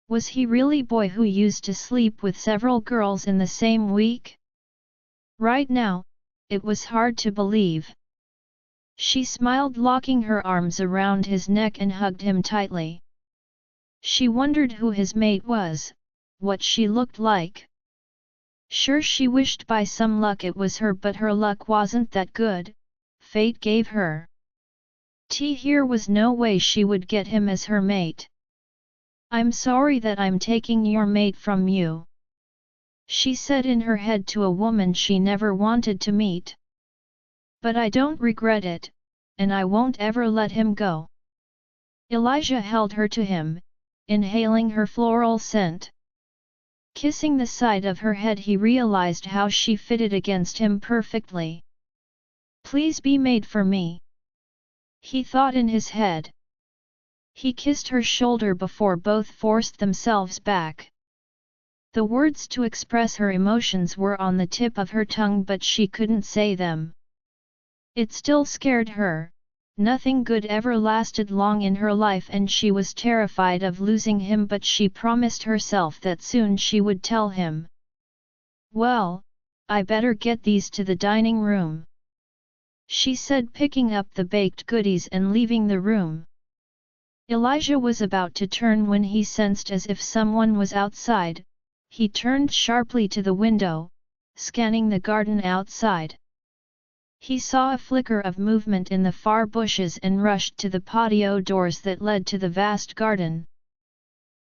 Was he really boy who used to sleep with several girls in the same week? Right now, it was hard to believe. She smiled, locking her arms around his neck and hugged him tightly. She wondered who his mate was, what she looked like. Sure, she wished by some luck it was her, but her luck wasn't that good. Fate gave her. Here was no way she would get him as her mate. "I'm sorry that I'm taking your mate from you," she said in her head to a woman she never wanted to meet. "But I don't regret it, and I won't ever let him go." Elijah held her to him, inhaling her floral scent. Kissing the side of her head, he realized how she fitted against him perfectly. "Please be made for me," he thought in his head. He kissed her shoulder before both forced themselves back. The words to express her emotions were on the tip of her tongue, but she couldn't say them. It still scared her. Nothing good ever lasted long in her life and she was terrified of losing him, but she promised herself that soon she would tell him. "Well, I better get these to the dining room," she said, picking up the baked goodies and leaving the room. Elijah was about to turn when he sensed as if someone was outside. He turned sharply to the window, scanning the garden outside. He saw a flicker of movement in the far bushes and rushed to the patio doors that led to the vast garden.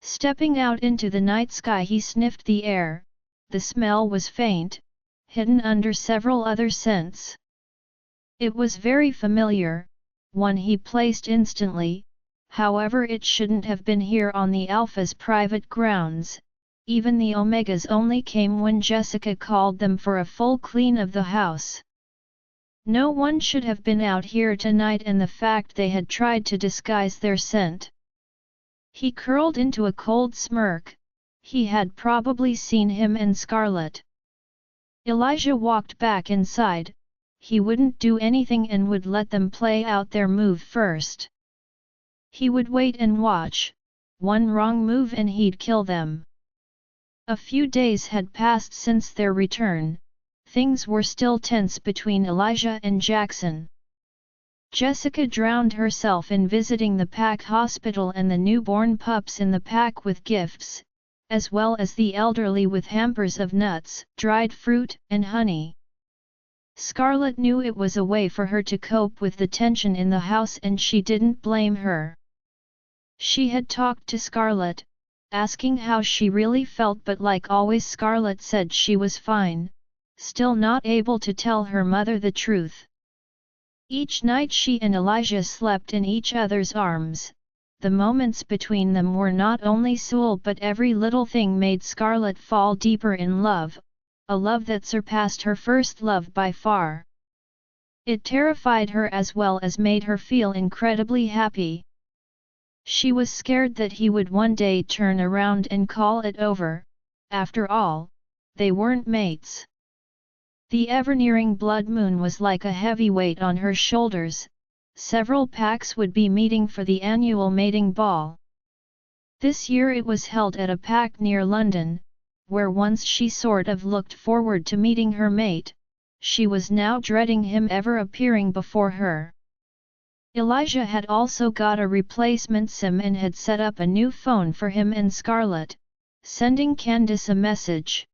Stepping out into the night sky, he sniffed the air. The smell was faint, hidden under several other scents. It was very familiar, one he placed instantly. However, it shouldn't have been here on the Alpha's private grounds. Even the Omegas only came when Jessica called them for a full clean of the house. No one should have been out here tonight, and the fact they had tried to disguise their scent. He curled into a cold smirk. He had probably seen him and Scarlet. Elijah walked back inside. He wouldn't do anything and would let them play out their move first. He would wait and watch. One wrong move and he'd kill them. A few days had passed since their return. Things were still tense between Elijah and Jackson. Jessica drowned herself in visiting the pack hospital and the newborn pups in the pack with gifts, as well as the elderly with hampers of nuts, dried fruit, and honey. Scarlet knew it was a way for her to cope with the tension in the house, and she didn't blame her. She had talked to Scarlet, asking how she really felt, but like always Scarlet said she was fine, still not able to tell her mother the truth. Each night she and Elijah slept in each other's arms. The moments between them were not only soul, but every little thing made Scarlet fall deeper in love, a love that surpassed her first love by far. It terrified her as well as made her feel incredibly happy. She was scared that he would one day turn around and call it over. After all, they weren't mates. The ever-nearing blood moon was like a heavy weight on her shoulders. Several packs would be meeting for the annual mating ball. This year it was held at a pack near London, where once she sort of looked forward to meeting her mate. she was now dreading him ever appearing before her. Elijah had also got a replacement SIM and had set up a new phone for him and Scarlet, sending Candace a message.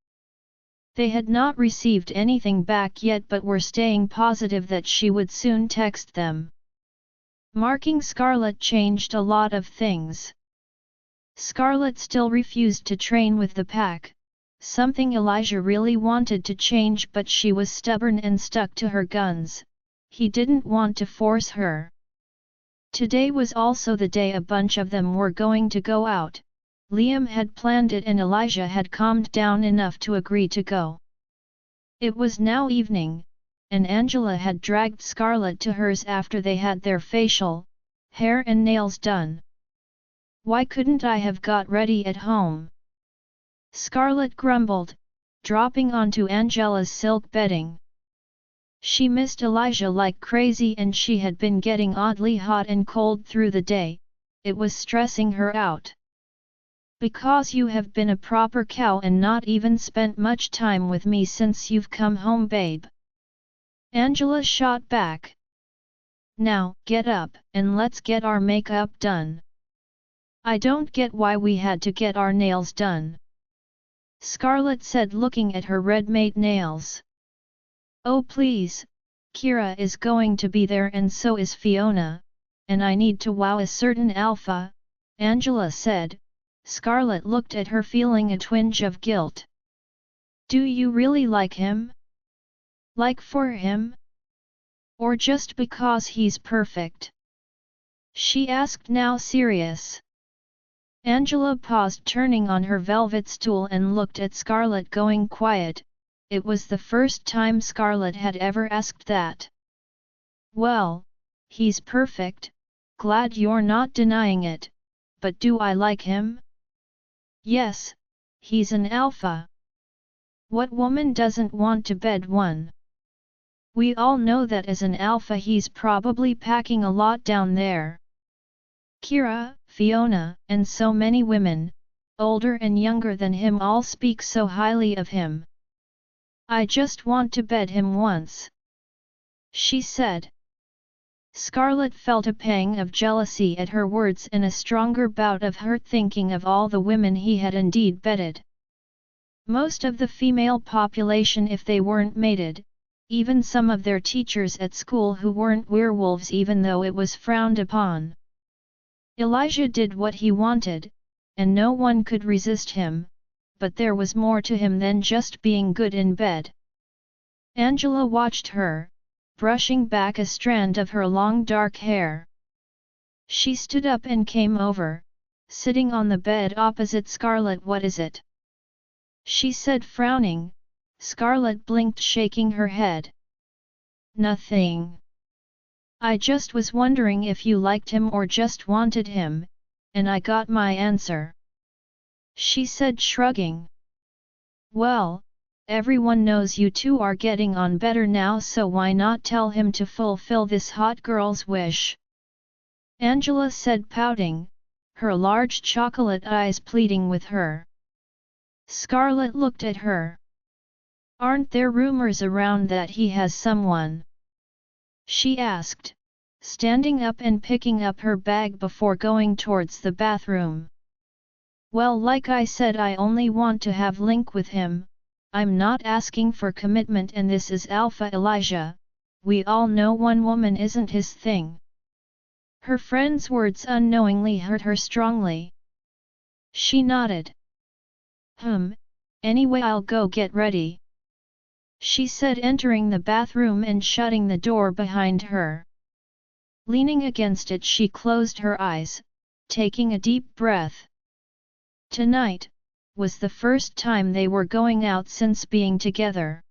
They had not received anything back yet but were staying positive that she would soon text them. Marking Scarlet changed a lot of things. Scarlet still refused to train with the pack, something Elijah really wanted to change, but she was stubborn and stuck to her guns. He didn't want to force her. Today was also the day a bunch of them were going to go out. Liam had planned it and Elijah had calmed down enough to agree to go. It was now evening, and Angela had dragged Scarlet to hers after they had their facial, hair and nails done. "Why couldn't I have got ready at home?" Scarlet grumbled, dropping onto Angela's silk bedding. She missed Elijah like crazy and she had been getting oddly hot and cold through the day. It was stressing her out. "Because you have been a proper cow and not even spent much time with me since you've come home, babe," Angela shot back. "Now, get up, and let's get our makeup done." "I don't get why we had to get our nails done," Scarlet said, looking at her red-made nails. "Oh please, Kira is going to be there and so is Fiona, and I need to wow a certain alpha," Angela said. Scarlet looked at her, feeling a twinge of guilt. "Do you really like him? Like for him? Or just because he's perfect?" she asked, now serious. Angela paused, turning on her velvet stool, and looked at Scarlet, going quiet. It was the first time Scarlet had ever asked that. "Well, he's perfect, glad you're not denying it, but do I like him?" "Yes, he's an alpha. What woman doesn't want to bed one? We all know that as an alpha he's probably packing a lot down there. Kira, Fiona, and so many women, older and younger than him, all speak so highly of him. I just want to bed him once," she said. Scarlet felt a pang of jealousy at her words and a stronger bout of hurt thinking of all the women he had indeed bedded. Most of the female population, if they weren't mated, even some of their teachers at school who weren't werewolves, even though it was frowned upon. Elijah did what he wanted, and no one could resist him, but there was more to him than just being good in bed. Angela watched her, brushing back a strand of her long dark hair. She stood up and came over, sitting on the bed opposite Scarlet. "What is it?" she said, frowning. Scarlet blinked, shaking her head. "Nothing. I just was wondering if you liked him or just wanted him, and I got my answer," she said, shrugging. "Well, everyone knows you two are getting on better now, so why not tell him to fulfill this hot girl's wish?" Angela said, pouting, her large chocolate eyes pleading with her. Scarlet looked at her. "Aren't there rumors around that he has someone?" she asked, standing up and picking up her bag before going towards the bathroom. "Well, like I said, I only want to have link with him. I'm not asking for commitment, and this is Alpha Elijah. We all know one woman isn't his thing." Her friend's words unknowingly hurt her strongly. She nodded. Anyway, I'll go get ready," she said, entering the bathroom and shutting the door behind her. Leaning against it, she closed her eyes, taking a deep breath. Tonight was the first time they were going out since being together.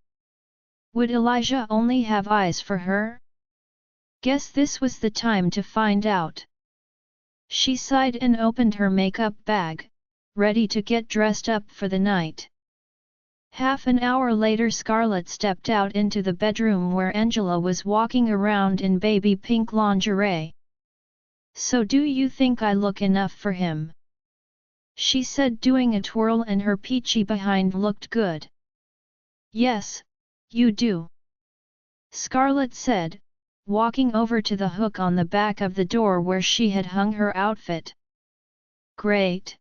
Would Elijah only have eyes for her? Guess this was the time to find out. She sighed and opened her makeup bag, ready to get dressed up for the night. Half an hour later, Scarlet stepped out into the bedroom where Angela was walking around in baby pink lingerie. "So do you think I look enough for him?" she said, doing a twirl, and her peachy behind looked good. "Yes, you do. Scarlet said, walking over to the hook on the back of the door where she had hung her outfit. Great!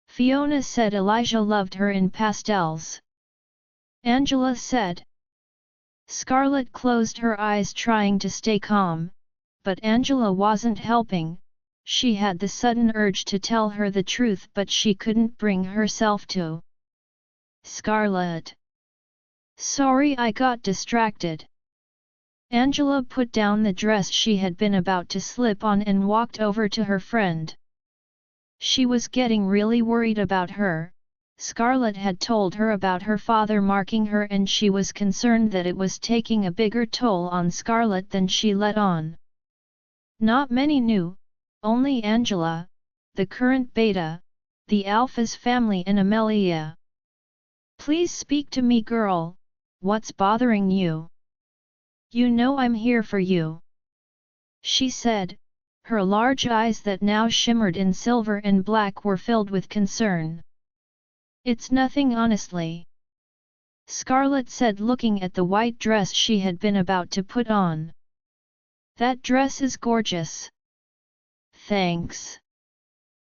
Fiona said Elijah loved her in pastels. Angela said. Scarlet closed her eyes trying to stay calm, but Angela wasn't helping. She had the sudden urge to tell her the truth but she couldn't bring herself to. Scarlet. Sorry, I got distracted. Angela put down the dress she had been about to slip on and walked over to her friend. She was getting really worried about her. Scarlet had told her about her father marking her and she was concerned that it was taking a bigger toll on Scarlet than she let on. Not many knew, only Angela, the current beta, the Alpha's family and Amelia. Please speak to me, girl, what's bothering you? You know I'm here for you. She said, her large eyes that now shimmered in silver and black were filled with concern. It's nothing honestly. Scarlet said, looking at the white dress she had been about to put on. That dress is gorgeous. Thanks.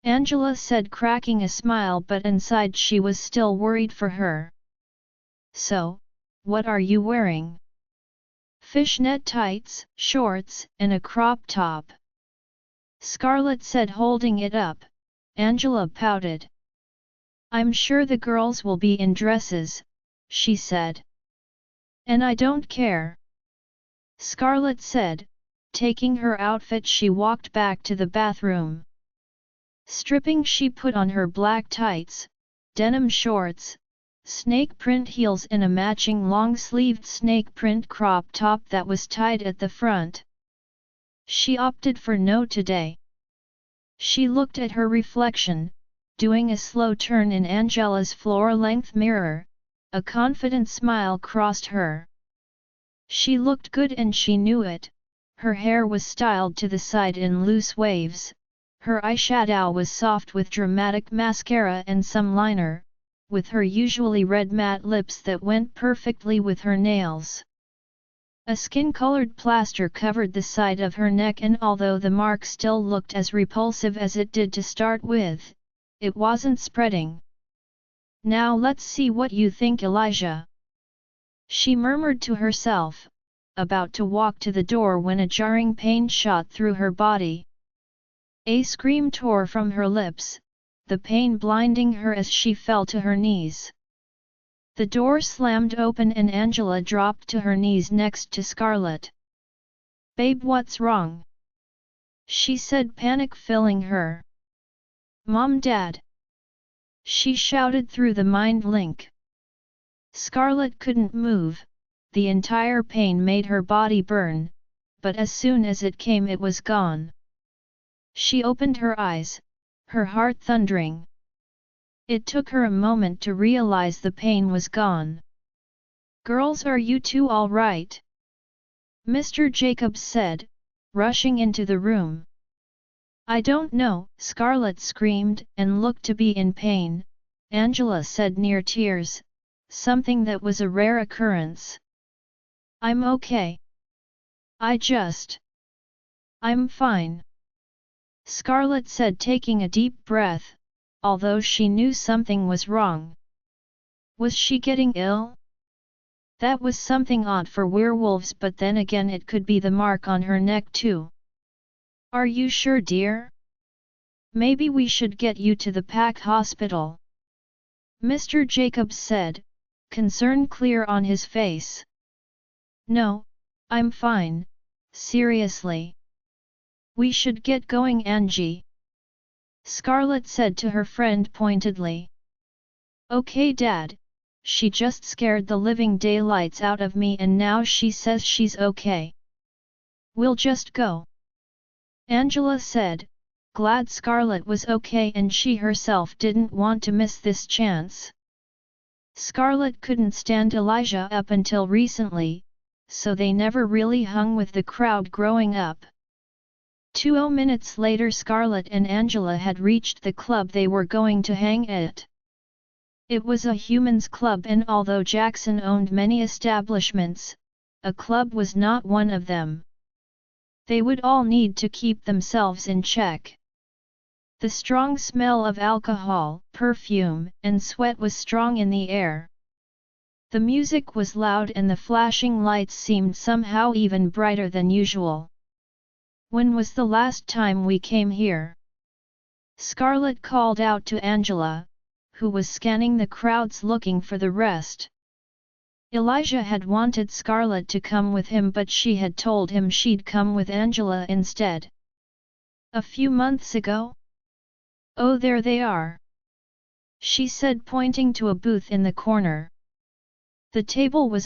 Angela said, cracking a smile, but inside she was still worried for her. So, what are you wearing? Fishnet tights, shorts, and a crop top. Scarlet said, holding it up. Angela pouted. I'm sure the girls will be in dresses, she said. And I don't care. Scarlet said, taking her outfit. She walked back to the bathroom. Stripping, she put on her black tights, denim shorts, snake print heels and a matching long-sleeved snake print crop top that was tied at the front. She opted for no today. She looked at her reflection, doing a slow turn in Angela's floor-length mirror. A confident smile crossed her. She looked good and she knew it. Her hair was styled to the side in loose waves. Her eyeshadow was soft with dramatic mascara and some liner, with her usually red matte lips that went perfectly with her nails. A skin-colored plaster covered the side of her neck, and although the mark still looked as repulsive as it did to start with, it wasn't spreading. Now let's see what you think, Elijah. She murmured to herself, about to walk to the door when a jarring pain shot through her body. A scream tore from her lips, the pain blinding her as she fell to her knees. The door slammed open and Angela dropped to her knees next to Scarlet. Babe, what's wrong? She said, panic filling her. Mom, Dad! She shouted through the mind link. Scarlet couldn't move, the entire pain made her body burn, but as soon as it came it was gone. She opened her eyes, her heart thundering. It took her a moment to realize the pain was gone. Girls, are you two all right? Mr. Jacobs said, rushing into the room. I don't know, Scarlet screamed and looked to be in pain. Angela said, near tears, something that was a rare occurrence. I'm okay. I'm fine. Scarlet said, taking a deep breath, although she knew something was wrong. Was she getting ill? That was something odd for werewolves, but then again it could be the mark on her neck too. Are you sure, dear? Maybe we should get you to the pack hospital. Mr. Jacobs said, concern clear on his face. No, I'm fine, seriously. We should get going, Angie. Scarlet said to her friend pointedly. Okay, Dad, she just scared the living daylights out of me and now she says she's okay. We'll just go. Angela said, glad Scarlet was okay and she herself didn't want to miss this chance. Scarlet couldn't stand Elijah up until recently, so they never really hung with the crowd growing up. 20 minutes later, Scarlet and Angela had reached the club they were going to hang at. It was a humans club, and although Jackson owned many establishments, a club was not one of them. They would all need to keep themselves in check. The strong smell of alcohol, perfume, and sweat was strong in the air. The music was loud and the flashing lights seemed somehow even brighter than usual. When was the last time we came here? Scarlet called out to Angela, who was scanning the crowds looking for the rest. Elijah had wanted Scarlet to come with him, but she had told him she'd come with Angela instead. A few months ago? Oh, there they are, she said, pointing to a booth in the corner. The table was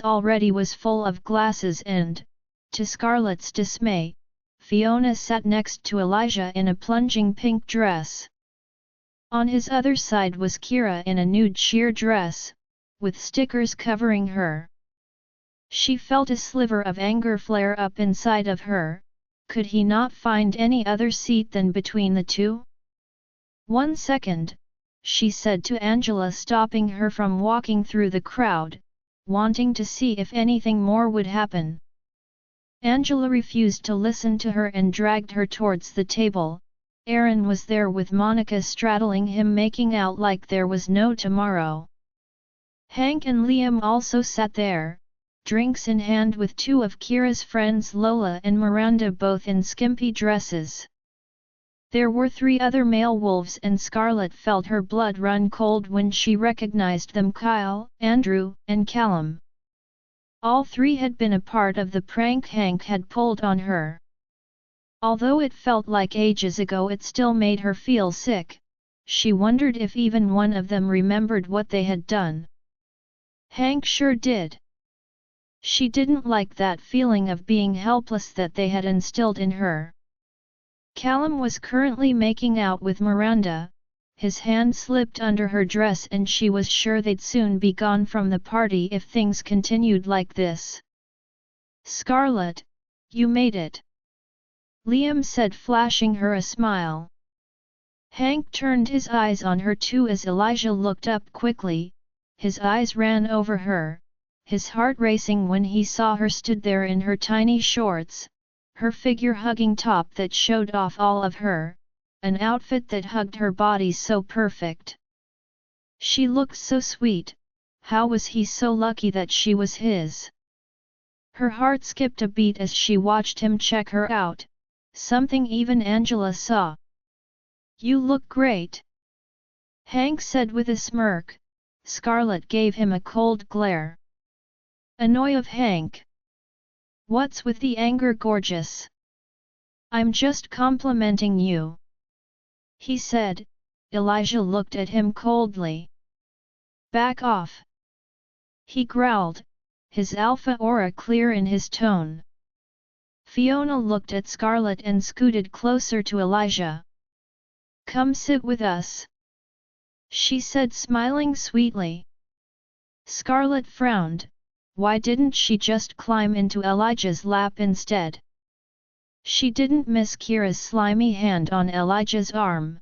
full of glasses and, to Scarlet's dismay, Fiona sat next to Elijah in a plunging pink dress. On his other side was Kira in a nude sheer dress, with stickers covering her. She felt a sliver of anger flare up inside of her. Could he not find any other seat than between the two? 1 second, she said to Angela, stopping her from walking through the crowd, wanting to see if anything more would happen. Angela refused to listen to her and dragged her towards the table. Aaron was there with Monica straddling him, making out like there was no tomorrow. Hank and Liam also sat there, drinks in hand, with two of Kira's friends, Lola and Miranda, both in skimpy dresses. There were 3 other male wolves, and Scarlet felt her blood run cold when she recognized them: Kyle, Andrew, and Callum. All 3 had been a part of the prank Hank had pulled on her. Although it felt like ages ago, it still made her feel sick. She wondered if even one of them remembered what they had done. Hank sure did. She didn't like that feeling of being helpless that they had instilled in her. Callum was currently making out with Miranda. His hand slipped under her dress and she was sure they'd soon be gone from the party if things continued like this. "Scarlet, you made it," Liam said, flashing her a smile. Hank turned his eyes on her too as Elijah looked up quickly. His eyes ran over her, his heart racing when he saw her stood there in her tiny shorts, her figure hugging top that showed off all of her, an outfit that hugged her body so perfect. She looked so sweet. How was he so lucky that she was his? Her heart skipped a beat as she watched him check her out, something even Angela saw. "You look great," Hank said with a smirk. Scarlet gave him a cold glare. Annoy of Hank. "What's with the anger, gorgeous? I'm just complimenting you," he said. Elijah looked at him coldly. "Back off," he growled, his alpha aura clear in his tone. Fiona looked at Scarlet and scooted closer to Elijah. "Come sit with us," she said, smiling sweetly. Scarlet frowned. Why didn't she just climb into Elijah's lap instead? She didn't miss Kira's slimy hand on Elijah's arm.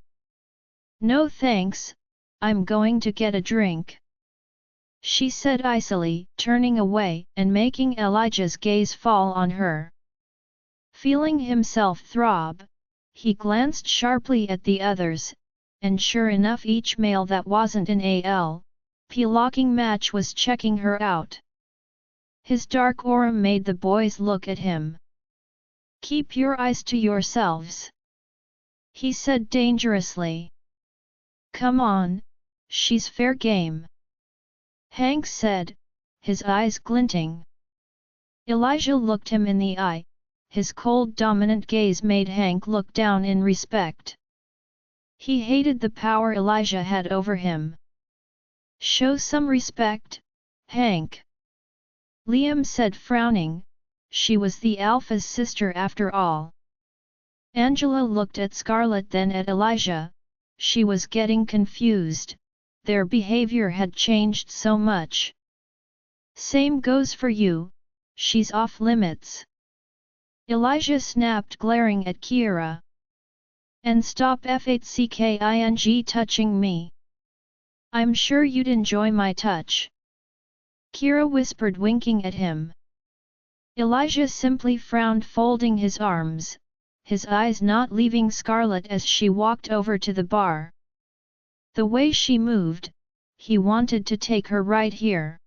"No thanks, I'm going to get a drink," she said icily, turning away and making Elijah's gaze fall on her. Feeling himself throb, he glanced sharply at the others, and sure enough, each male that wasn't an ALP locking match was checking her out. His dark aura made the boys look at him. "Keep your eyes to yourselves," he said dangerously. "Come on, she's fair game," Hank said, his eyes glinting. Elijah looked him in the eye. His cold, dominant gaze made Hank look down in respect. He hated the power Elijah had over him. "Show some respect, Hank," Liam said, frowning. She was the alpha's sister after all. Angela looked at Scarlet, then at Elijah. She was getting confused. Their behavior had changed so much. "Same goes for you, she's off limits," Elijah snapped, glaring at Kira. "And stop f8cking touching me. I'm sure you'd enjoy my touch," Kira whispered, winking at him. Elijah simply frowned, folding his arms, his eyes not leaving Scarlet as she walked over to the bar. The way she moved, he wanted to take her right here.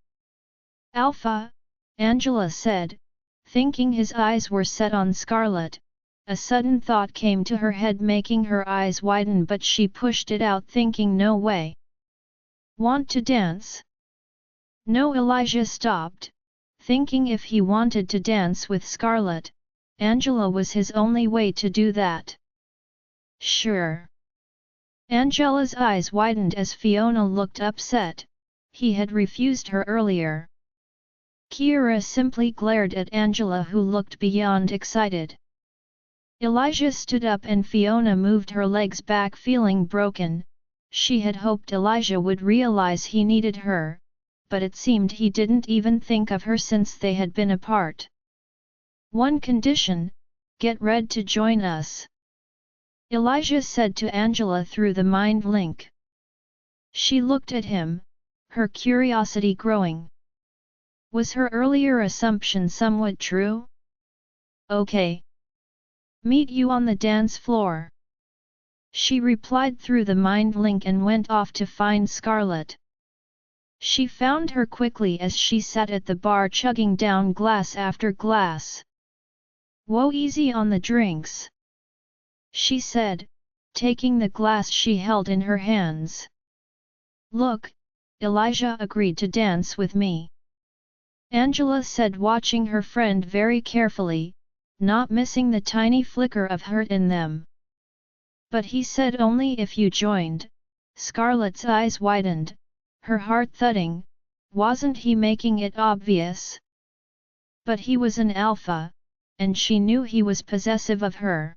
Alpha, Angela said, thinking his eyes were set on Scarlet. A sudden thought came to her head, making her eyes widen, but she pushed it out, thinking, no way. Want to dance? No. Elijah stopped, thinking if he wanted to dance with Scarlet, Angela was his only way to do that. Sure. Angela's eyes widened as Fiona looked upset. He had refused her earlier. Kira simply glared at Angela, who looked beyond excited. Elijah stood up and Fiona moved her legs back, feeling broken. She had hoped Elijah would realize he needed her, but it seemed he didn't even think of her since they had been apart. One condition: get Red to join us, Elijah said to Angela through the mind link. She looked at him, her curiosity growing. Was her earlier assumption somewhat true? Okay. Meet you on the dance floor, she replied through the mind link and went off to find Scarlet. She found her quickly as she sat at the bar chugging down glass after glass. Whoa, easy on the drinks, she said, taking the glass she held in her hands. Look, Elijah agreed to dance with me, Angela said, watching her friend very carefully, not missing the tiny flicker of hurt in them. But he said only if you joined. Scarlet's eyes widened, her heart thudding. Wasn't he making it obvious? But he was an alpha, and she knew he was possessive of her.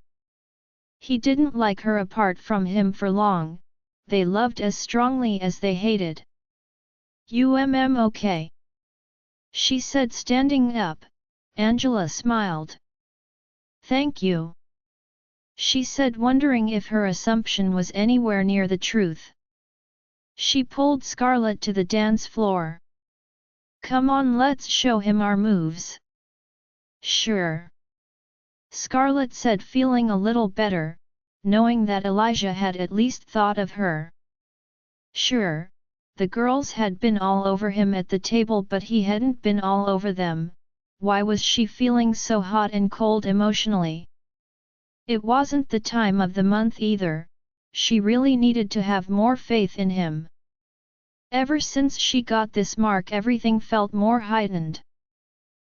He didn't like her apart from him for long. They loved as strongly as they hated. Okay, she said, standing up. Angela smiled. Thank you, she said, wondering if her assumption was anywhere near the truth. She pulled Scarlet to the dance floor. Come on, let's show him our moves. Sure, Scarlet said, feeling a little better, knowing that Elijah had at least thought of her. Sure, the girls had been all over him at the table, but he hadn't been all over them. Why was she feeling so hot and cold emotionally? It wasn't the time of the month either. She really needed to have more faith in him. Ever since she got this mark, everything felt more heightened.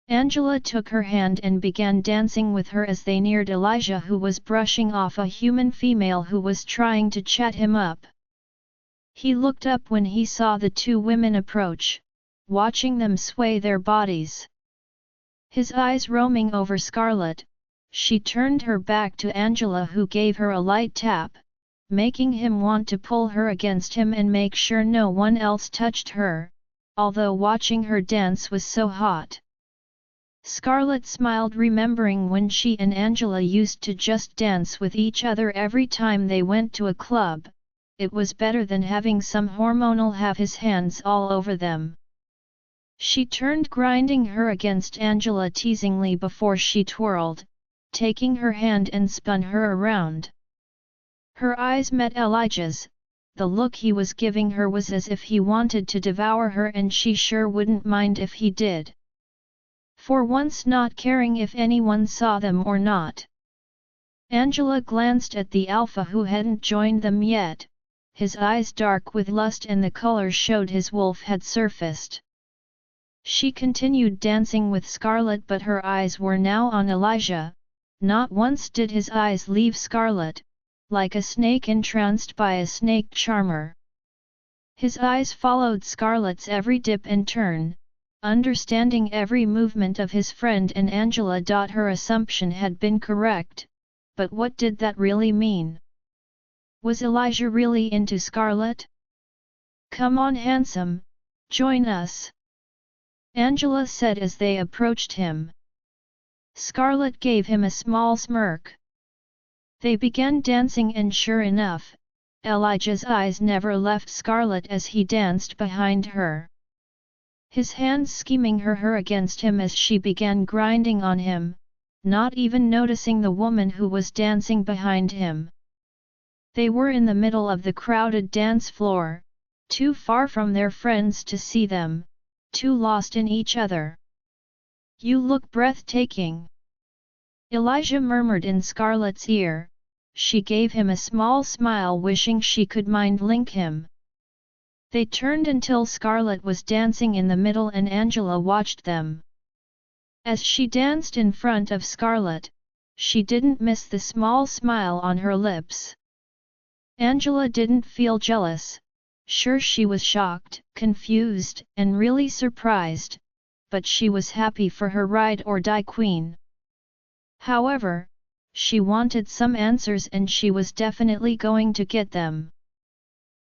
Angela took her hand and began dancing with her as they neared Elijah, who was brushing off a human female who was trying to chat him up. He looked up when he saw the two women approach, watching them sway their bodies. His eyes roaming over Scarlet, she turned her back to Angela, who gave her a light tap, making him want to pull her against him and make sure no one else touched her, although watching her dance was so hot. Scarlet smiled, remembering when she and Angela used to just dance with each other every time they went to a club. It was better than having some hormonal have his hands all over them. She turned, grinding her against Angela teasingly before she twirled, taking her hand and spun her around. Her eyes met Elijah's. The look he was giving her was as if he wanted to devour her, and she sure wouldn't mind if he did. For once not caring if anyone saw them or not. Angela glanced at the alpha who hadn't joined them yet. His eyes dark with lust and the color showed his wolf had surfaced. She continued dancing with Scarlet, but her eyes were now on Elijah. Not once did his eyes leave Scarlet, like a snake entranced by a snake charmer. His eyes followed Scarlet's every dip and turn, understanding every movement of his friend and Angela. Her assumption had been correct, but what did that really mean? Was Elijah really into Scarlet? Come on, handsome, join us, Angela said as they approached him. Scarlet gave him a small smirk. They began dancing, and sure enough, Elijah's eyes never left Scarlet as he danced behind her. his hands scheming her against him as she began grinding on him, not even noticing the woman who was dancing behind him. They were in the middle of the crowded dance floor, too far from their friends to see them, too lost in each other. "You look breathtaking," Elijah murmured in Scarlet's ear. She gave him a small smile, wishing she could mind-link him. They turned until Scarlet was dancing in the middle and Angela watched them. As she danced in front of Scarlet, she didn't miss the small smile on her lips. Angela didn't feel jealous. Sure, she was shocked, confused, and really surprised, but she was happy for her ride-or-die queen. However, she wanted some answers and she was definitely going to get them.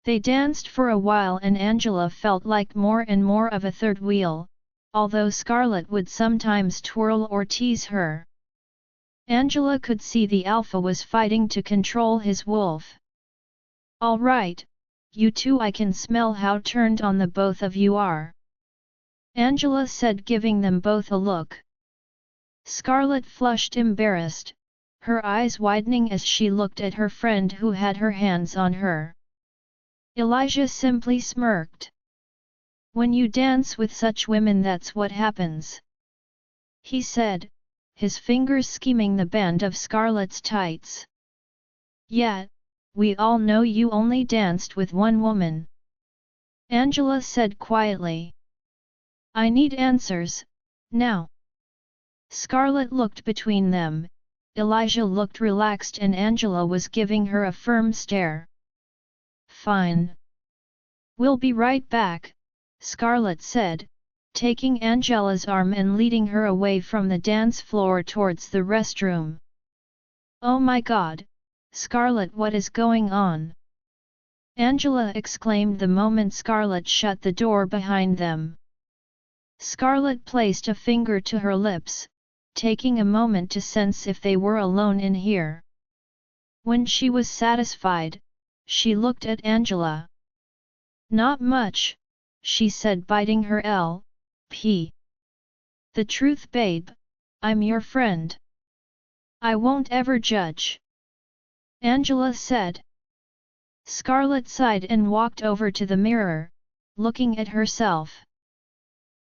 They danced for a while and Angela felt like more and more of a third wheel, although Scarlet would sometimes twirl or tease her. Angela could see the alpha was fighting to control his wolf. "All right, you two, I can smell how turned on the both of you are," Angela said, giving them both a look. Scarlet flushed, embarrassed, her eyes widening as she looked at her friend who had her hands on her. Elijah simply smirked. "When you dance with such women, that's what happens," he said, his fingers scheming the band of Scarlet's tights. "Yeah, we all know you only danced with one woman," Angela said quietly. "I need answers, now." Scarlet looked between them, Elijah looked relaxed and Angela was giving her a firm stare. "Fine. We'll be right back," Scarlet said, taking Angela's arm and leading her away from the dance floor towards the restroom. "Oh my God, Scarlet, what is going on?" Angela exclaimed the moment Scarlet shut the door behind them. Scarlet placed a finger to her lips, taking a moment to sense if they were alone in here. When she was satisfied, she looked at Angela. "Not much," she said, biting her lip. "The truth, babe, I'm your friend. I won't ever judge," Angela said. Scarlet sighed and walked over to the mirror, looking at herself.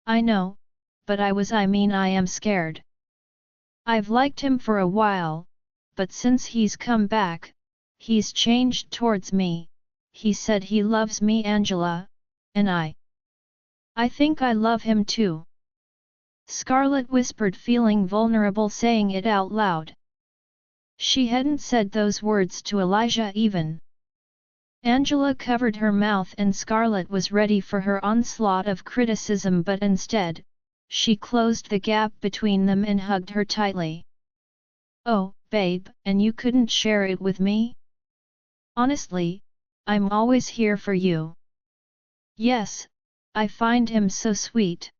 "I know, but I am scared. I've liked him for a while, but since he's come back, he's changed towards me. He said he loves me, Angela, and I think I love him too," Scarlet whispered, feeling vulnerable saying it out loud. She hadn't said those words to Elijah even. Angela covered her mouth and Scarlet was ready for her onslaught of criticism, but instead, she closed the gap between them and hugged her tightly. "Oh, babe, and you couldn't share it with me? Honestly, I'm always here for you." "Yes, I find him so sweet.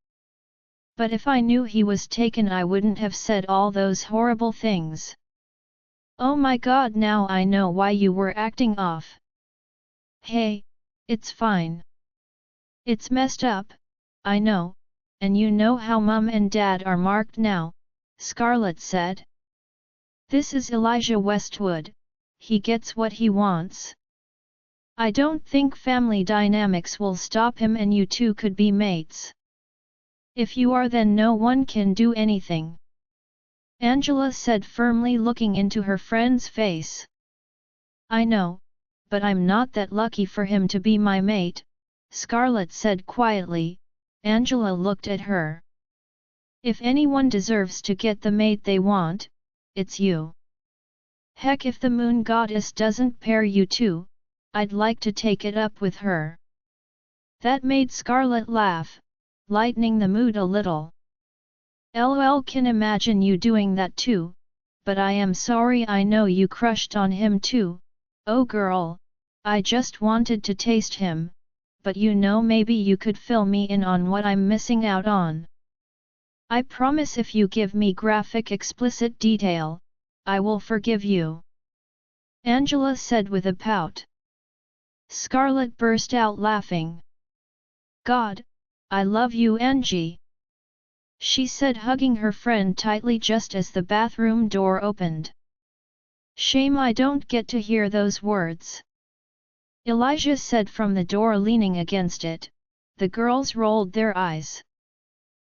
But if I knew he was taken, I wouldn't have said all those horrible things." "Oh my God, now I know why you were acting off." "Hey, it's fine. It's messed up, I know, and you know how Mum and Dad are marked now," Scarlet said. "This is Elijah Westwood, he gets what he wants. I don't think family dynamics will stop him, and you two could be mates. If you are, then no one can do anything," Angela said firmly, looking into her friend's face. "I know, but I'm not that lucky for him to be my mate," Scarlet said quietly. Angela looked at her. "If anyone deserves to get the mate they want, it's you. Heck, if the moon goddess doesn't pair you two, I'd like to take it up with her." That made Scarlet laugh, lightening the mood a little. "LOL, can imagine you doing that too, but I am sorry, I know you crushed on him too. Oh girl, I just wanted to taste him, but you know, maybe you could fill me in on what I'm missing out on. I promise if you give me graphic explicit detail, I will forgive you," Angela said with a pout. Scarlet burst out laughing. "God, I love you Angie," she said, hugging her friend tightly just as the bathroom door opened. "Shame I don't get to hear those words," Elijah said from the door, leaning against it. The girls rolled their eyes.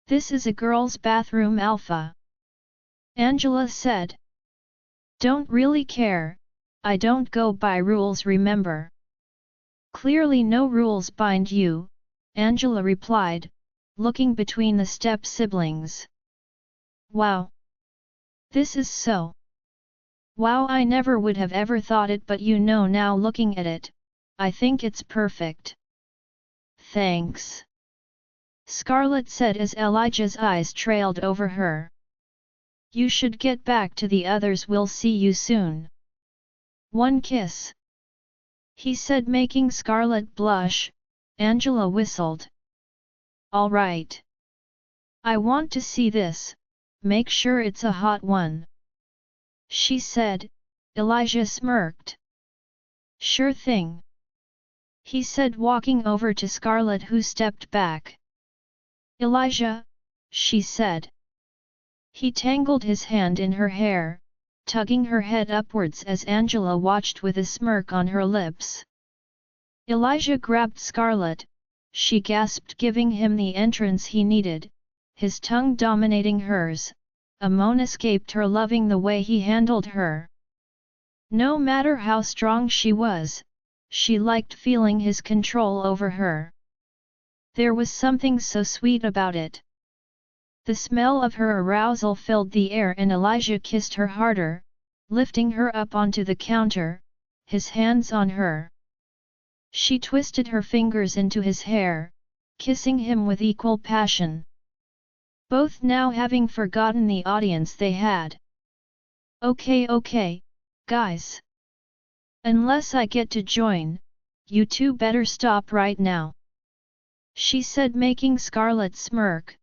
"This is a girls' bathroom, Alpha," Angela said. "Don't really care, I don't go by rules, remember." "Clearly no rules bind you," Angela replied, looking between the step-siblings. "Wow! This is so... wow, I never would have ever thought it, but you know, now looking at it, I think it's perfect." "Thanks," Scarlet said as Elijah's eyes trailed over her. "You should get back to the others, we'll see you soon." "One kiss," he said, making Scarlet blush. Angela whistled. "All right. I want to see this, make sure it's a hot one," she said. Elijah smirked. "Sure thing," he said, walking over to Scarlet, who stepped back. "Elijah," she said. He tangled his hand in her hair, tugging her head upwards as Angela watched with a smirk on her lips. Elijah grabbed Scarlet. She gasped, giving him the entrance he needed, his tongue dominating hers. A moan escaped her, loving the way he handled her. No matter how strong she was, she liked feeling his control over her. There was something so sweet about it. The smell of her arousal filled the air, and Elijah kissed her harder, lifting her up onto the counter, his hands on her. She twisted her fingers into his hair, kissing him with equal passion. Both now having forgotten the audience they had. Okay, guys. Unless I get to join, you two better stop right now," she said, making Scarlet smirk,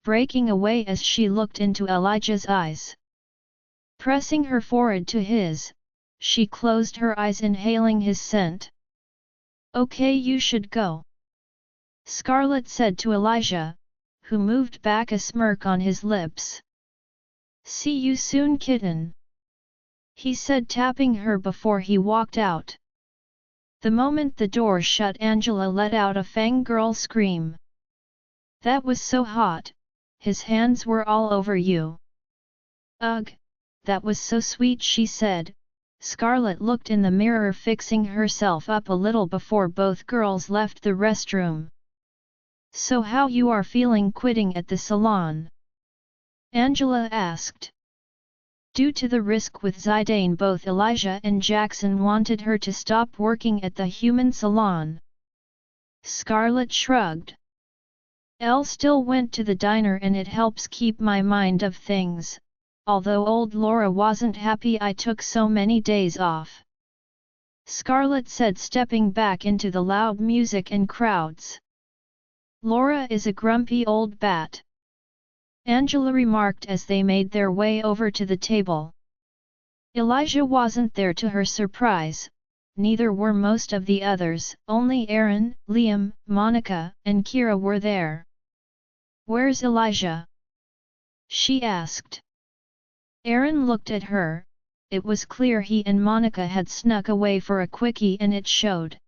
breaking away as she looked into Elijah's eyes. Pressing her forehead to his, she closed her eyes, inhaling his scent. "Okay, you should go," Scarlet said to Elijah, who moved back, a smirk on his lips. "See you soon, kitten," he said, tapping her before he walked out. The moment the door shut, Angela let out a fangirl scream. "That was so hot, his hands were all over you." "Ugh, that was so sweet," she said. Scarlet looked in the mirror, fixing herself up a little before both girls left the restroom. "So how you are feeling quitting at the salon?" Angela asked. Due to the risk with Zidane, both Elijah and Jackson wanted her to stop working at the human salon. Scarlet shrugged. "Elle still went to the diner, and it helps keep my mind of things, although old Laura wasn't happy I took so many days off," Scarlet said, stepping back into the loud music and crowds. "Laura is a grumpy old bat," Angela remarked as they made their way over to the table. Elijah wasn't there, to her surprise. Neither were most of the others, only Aaron, Liam, Monica, and Kira were there. "Where's Elijah?" she asked. Aaron looked at her. It was clear he and Monica had snuck away for a quickie, and it showed.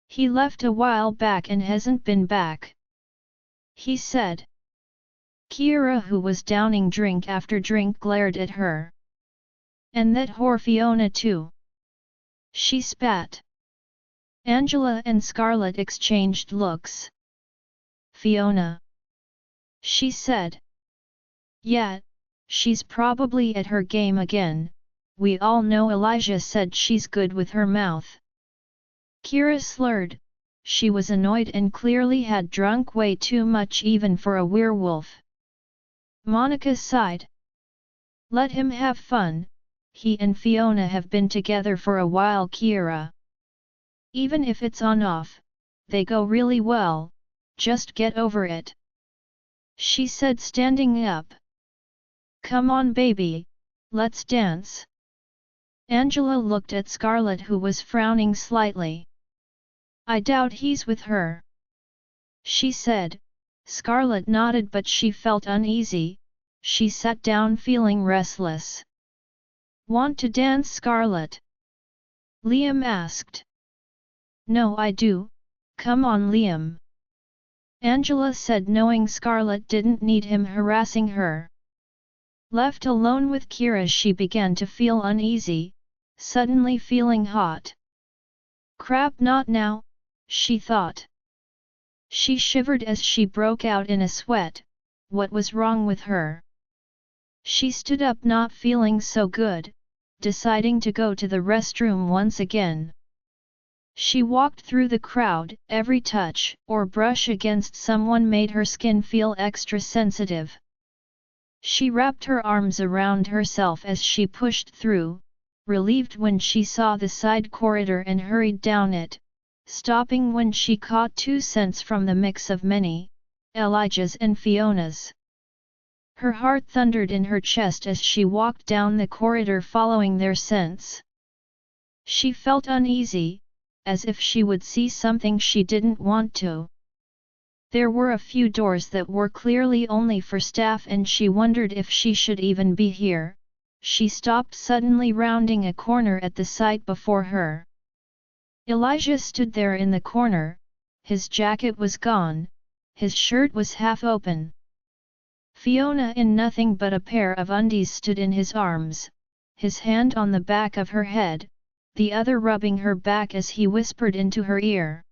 "He left a while back and hasn't been back," he said. Kira, who was downing drink after drink, glared at her. "And that whore Fiona too," she spat. Angela and Scarlet exchanged looks. "Fiona?" she said. "Yeah, she's probably at her game again. We all know Elijah said she's good with her mouth." Kira slurred. She was annoyed and clearly had drunk way too much even for a werewolf. Monica sighed. "Let him have fun, he and Fiona have been together for a while, Kira. Even if it's on-off, they go really well, just get over it," she said, standing up. "Come on baby, let's dance." Angela looked at Scarlet, who was frowning slightly. "I doubt he's with her," she said, Scarlet nodded, but she felt uneasy. She sat down feeling restless. "Want to dance, Scarlet?" Liam asked. "No, I do. Come on, Liam," Angela said, knowing Scarlet didn't need him harassing her. Left alone with Kira, she began to feel uneasy, suddenly feeling hot. "Crap, not now," she thought. She shivered as she broke out in a sweat. What was wrong with her? She stood up, not feeling so good, deciding to go to the restroom once again. She walked through the crowd. Every touch or brush against someone made her skin feel extra sensitive. She wrapped her arms around herself as she pushed through, relieved when she saw the side corridor and hurried down it, stopping when she caught 2 scents from the mix of many, Elijah's and Fiona's. Her heart thundered in her chest as she walked down the corridor following their scents. She felt uneasy, as if she would see something she didn't want to. There were a few doors that were clearly only for staff, and she wondered if she should even be here. She stopped suddenly, rounding a corner at the sight before her. Elijah stood there in the corner. His jacket was gone, his shirt was half open. Fiona, in nothing but a pair of undies, stood in his arms, his hand on the back of her head, the other rubbing her back as he whispered into her ear.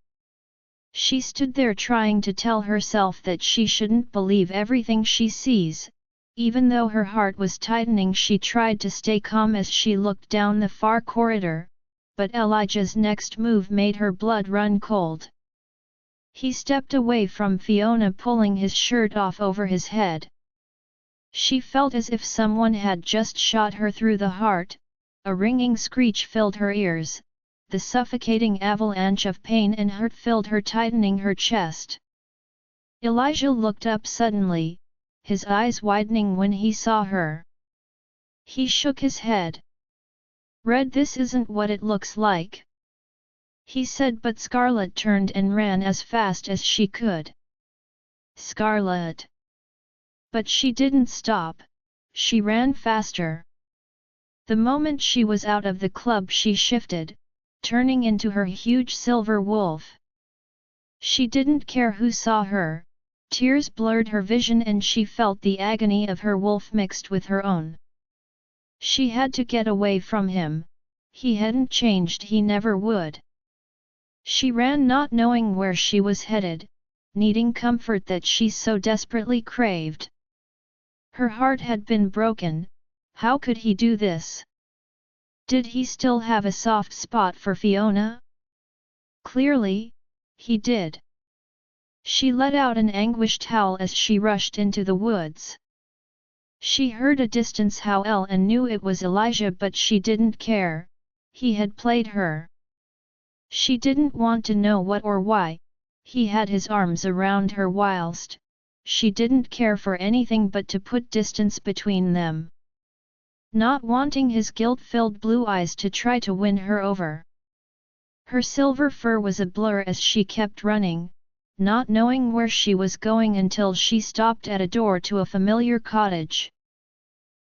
She stood there trying to tell herself that she shouldn't believe everything she sees. Even though her heart was tightening, she tried to stay calm as she looked down the far corridor, but Elijah's next move made her blood run cold. He stepped away from Fiona, pulling his shirt off over his head. She felt as if someone had just shot her through the heart. A ringing screech filled her ears. The suffocating avalanche of pain and hurt filled her, tightening her chest. Elijah looked up suddenly, his eyes widening when he saw her. He shook his head. "Red, this isn't what it looks like," he said, but Scarlet turned and ran as fast as she could. "Scarlet!" But she didn't stop. She ran faster. The moment she was out of the club, she shifted, turning into her huge silver wolf. She didn't care who saw her. Tears blurred her vision and she felt the agony of her wolf mixed with her own. She had to get away from him. He hadn't changed, he never would. She ran, not knowing where she was headed, needing comfort that she so desperately craved. Her heart had been broken. How could he do this? Did he still have a soft spot for Fiona? Clearly, he did. She let out an anguished howl as she rushed into the woods. She heard a distant howl and knew it was Elijah, but she didn't care. He had played her. She didn't want to know what or why. He had his arms around her whilst she didn't care for anything but to put distance between them. Not wanting his guilt-filled blue eyes to try to win her over. Her silver fur was a blur as she kept running, not knowing where she was going until she stopped at a door to a familiar cottage.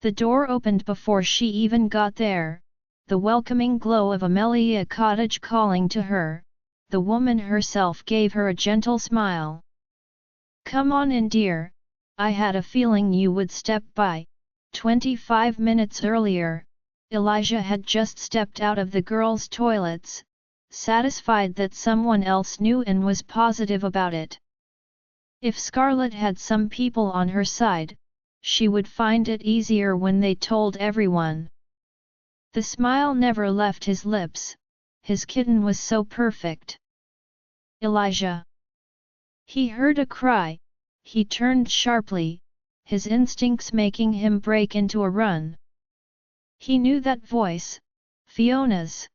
The door opened before she even got there, the welcoming glow of Amelia Cottage calling to her. The woman herself gave her a gentle smile. "Come on in, dear, I had a feeling you would step by." 25 minutes earlier, Elijah had just stepped out of the girls' toilets, satisfied that someone else knew and was positive about it. If Scarlet had some people on her side, she would find it easier when they told everyone. The smile never left his lips. His kitten was so perfect. "Elijah!" He heard a cry. He turned sharply, his instincts making him break into a run. He knew that voice, Fiona's.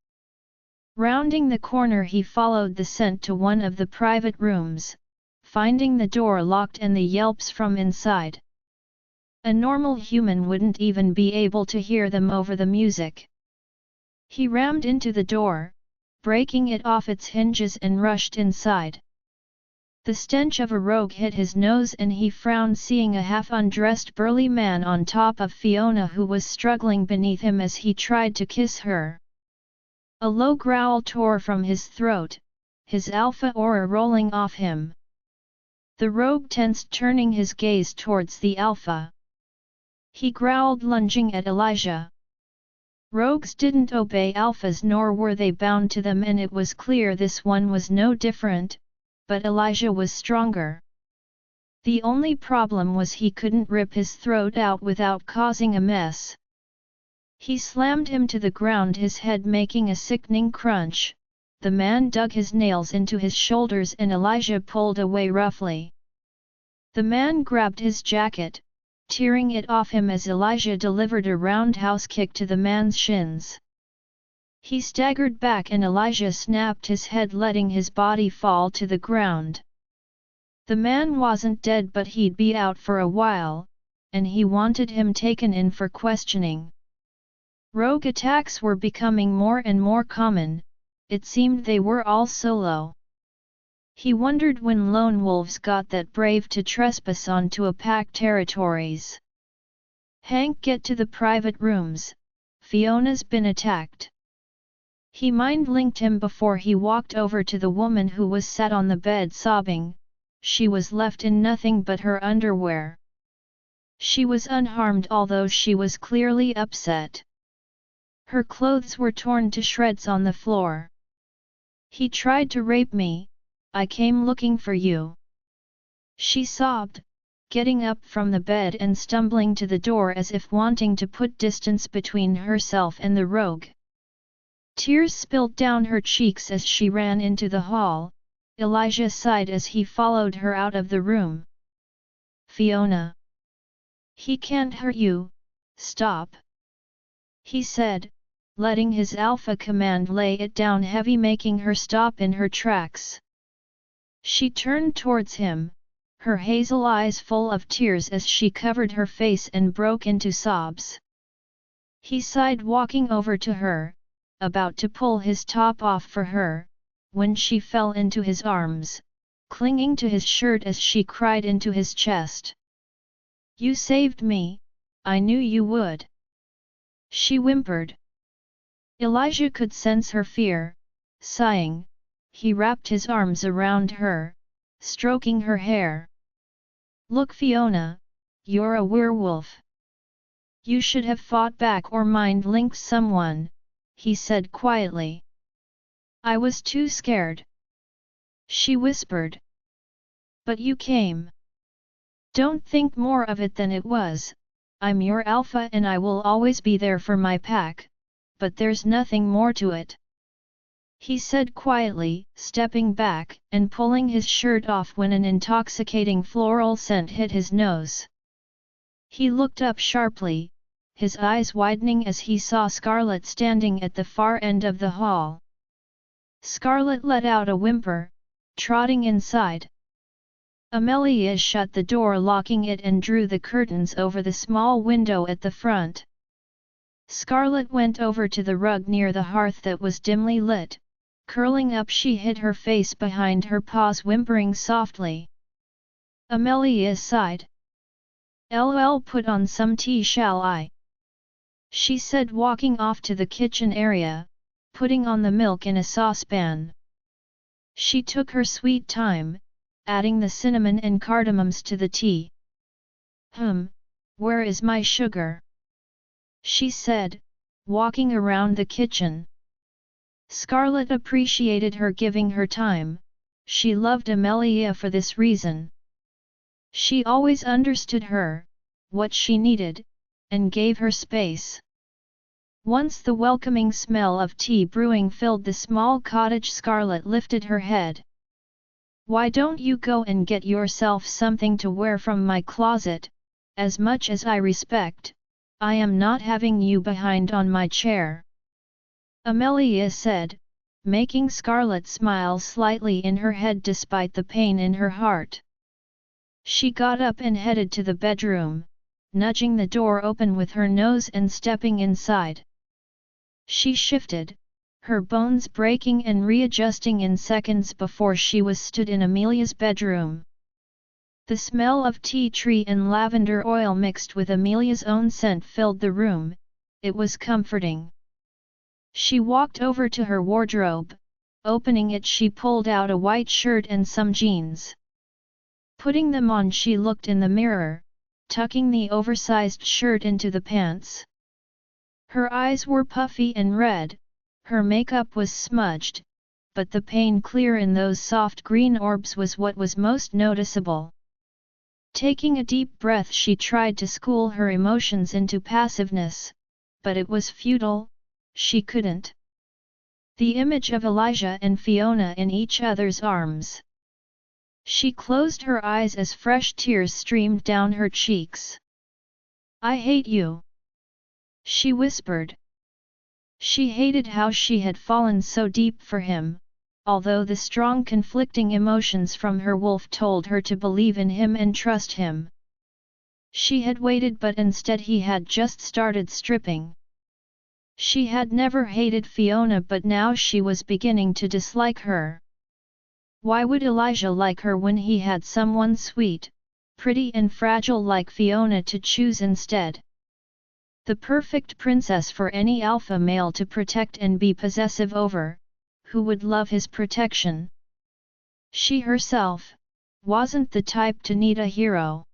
Rounding the corner, he followed the scent to one of the private rooms, finding the door locked and the yelps from inside. A normal human wouldn't even be able to hear them over the music. He rammed into the door, breaking it off its hinges, and rushed inside. The stench of a rogue hit his nose and he frowned, seeing a half-undressed burly man on top of Fiona who was struggling beneath him as he tried to kiss her. A low growl tore from his throat, his alpha aura rolling off him. The rogue tensed, turning his gaze towards the alpha. He growled, lunging at Elijah. Rogues didn't obey alphas, nor were they bound to them, and it was clear this one was no different, but Elijah was stronger. The only problem was he couldn't rip his throat out without causing a mess. He slammed him to the ground, his head making a sickening crunch. The man dug his nails into his shoulders and Elijah pulled away roughly. The man grabbed his jacket, tearing it off him as Elijah delivered a roundhouse kick to the man's shins. He staggered back and Elijah snapped his head, letting his body fall to the ground. The man wasn't dead, but he'd be out for a while, and he wanted him taken in for questioning. Rogue attacks were becoming more and more common. It seemed they were all solo. He wondered when lone wolves got that brave to trespass onto a pack territories. "Hank, get to the private rooms. Fiona's been attacked." He mind-linked him before he walked over to the woman who was sat on the bed sobbing. She was left in nothing but her underwear. She was unharmed, although she was clearly upset. Her clothes were torn to shreds on the floor. "He tried to rape me. I came looking for you," she sobbed, getting up from the bed and stumbling to the door as if wanting to put distance between herself and the rogue. Tears spilled down her cheeks as she ran into the hall. Elijah sighed as he followed her out of the room. "Fiona. He can't hurt you, stop," he said, letting his alpha command lay it down heavy, making her stop in her tracks. She turned towards him, her hazel eyes full of tears as she covered her face and broke into sobs. He sighed, walking over to her, about to pull his top off for her, when she fell into his arms, clinging to his shirt as she cried into his chest. "You saved me, I knew you would," she whimpered. Elijah could sense her fear. Sighing, he wrapped his arms around her, stroking her hair. "Look, Fiona, you're a werewolf. You should have fought back or mind-linked someone," he said quietly. "I was too scared," she whispered. "But you came. Don't think more of it than it was. I'm your alpha and I will always be there for my pack, but there's nothing more to it," he said quietly, stepping back and pulling his shirt off when an intoxicating floral scent hit his nose. He looked up sharply, his eyes widening as he saw Scarlet standing at the far end of the hall. Scarlet let out a whimper, trotting inside. Amelia shut the door, locking it, and drew the curtains over the small window at the front. Scarlet went over to the rug near the hearth that was dimly lit. Curling up, she hid her face behind her paws, whimpering softly. Amelia sighed. "LOL, put on some tea, shall I?" she said, walking off to the kitchen area, putting on the milk in a saucepan. She took her sweet time, adding the cinnamon and cardamoms to the tea. Where is my sugar?" she said, walking around the kitchen. Scarlet appreciated her giving her time. She loved Amelia for this reason. She always understood her, what she needed, and gave her space. Once the welcoming smell of tea brewing filled the small cottage, Scarlet lifted her head. "Why don't you go and get yourself something to wear from my closet? As much as I respect, I am not having you behind on my chair," Amelia said, making Scarlet smile slightly in her head despite the pain in her heart. She got up and headed to the bedroom, nudging the door open with her nose and stepping inside. She shifted, her bones breaking and readjusting in seconds before she was stood in Amelia's bedroom. The smell of tea tree and lavender oil mixed with Amelia's own scent filled the room. It was comforting. She walked over to her wardrobe. Opening it, she pulled out a white shirt and some jeans. Putting them on, she looked in the mirror, tucking the oversized shirt into the pants. Her eyes were puffy and red, her makeup was smudged, but the pain clear in those soft green orbs was what was most noticeable. Taking a deep breath, she tried to school her emotions into passiveness, but it was futile, she couldn't. The image of Elijah and Fiona in each other's arms. She closed her eyes as fresh tears streamed down her cheeks. "I hate you," she whispered. She hated how she had fallen so deep for him, although the strong conflicting emotions from her wolf told her to believe in him and trust him. She had waited, but instead he had just started stripping. She had never hated Fiona, but now she was beginning to dislike her. Why would Elijah like her when he had someone sweet, pretty and fragile like Fiona to choose instead? The perfect princess for any alpha male to protect and be possessive over, who would love his protection. She herself wasn't the type to need a hero,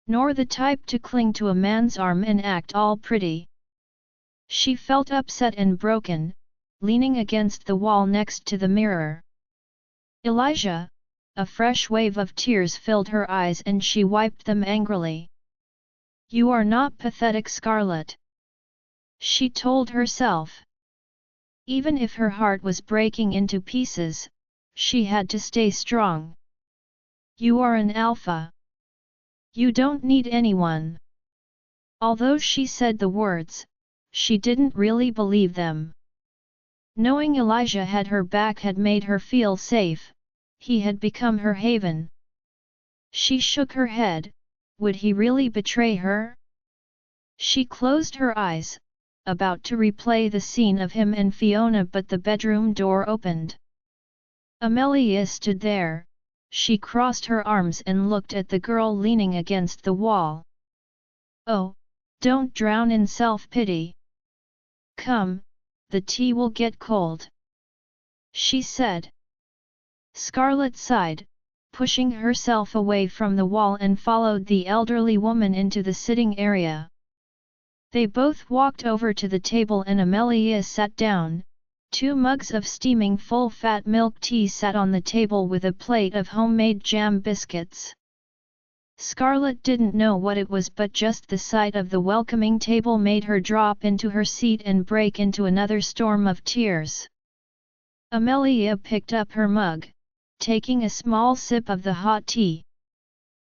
nor the type to cling to a man's arm and act all pretty. She felt upset and broken, leaning against the wall next to the mirror. "Elijah!" A fresh wave of tears filled her eyes and she wiped them angrily. "You are not pathetic, Scarlet," she told herself. Even if her heart was breaking into pieces, she had to stay strong. "You are an alpha. You don't need anyone." Although she said the words, she didn't really believe them. Knowing Elijah had her back had made her feel safe, he had become her haven. She shook her head. Would he really betray her? She closed her eyes, about to replay the scene of him and Fiona, but the bedroom door opened. Amelia stood there. She crossed her arms and looked at the girl leaning against the wall. "Oh, don't drown in self-pity. Come, the tea will get cold," she said. Scarlet sighed, pushing herself away from the wall, and followed the elderly woman into the sitting area. They both walked over to the table and Amelia sat down. 2 mugs of steaming full-fat milk tea sat on the table with a plate of homemade jam biscuits. Scarlet didn't know what it was, but just the sight of the welcoming table made her drop into her seat and break into another storm of tears. Amelia picked up her mug, taking a small sip of the hot tea.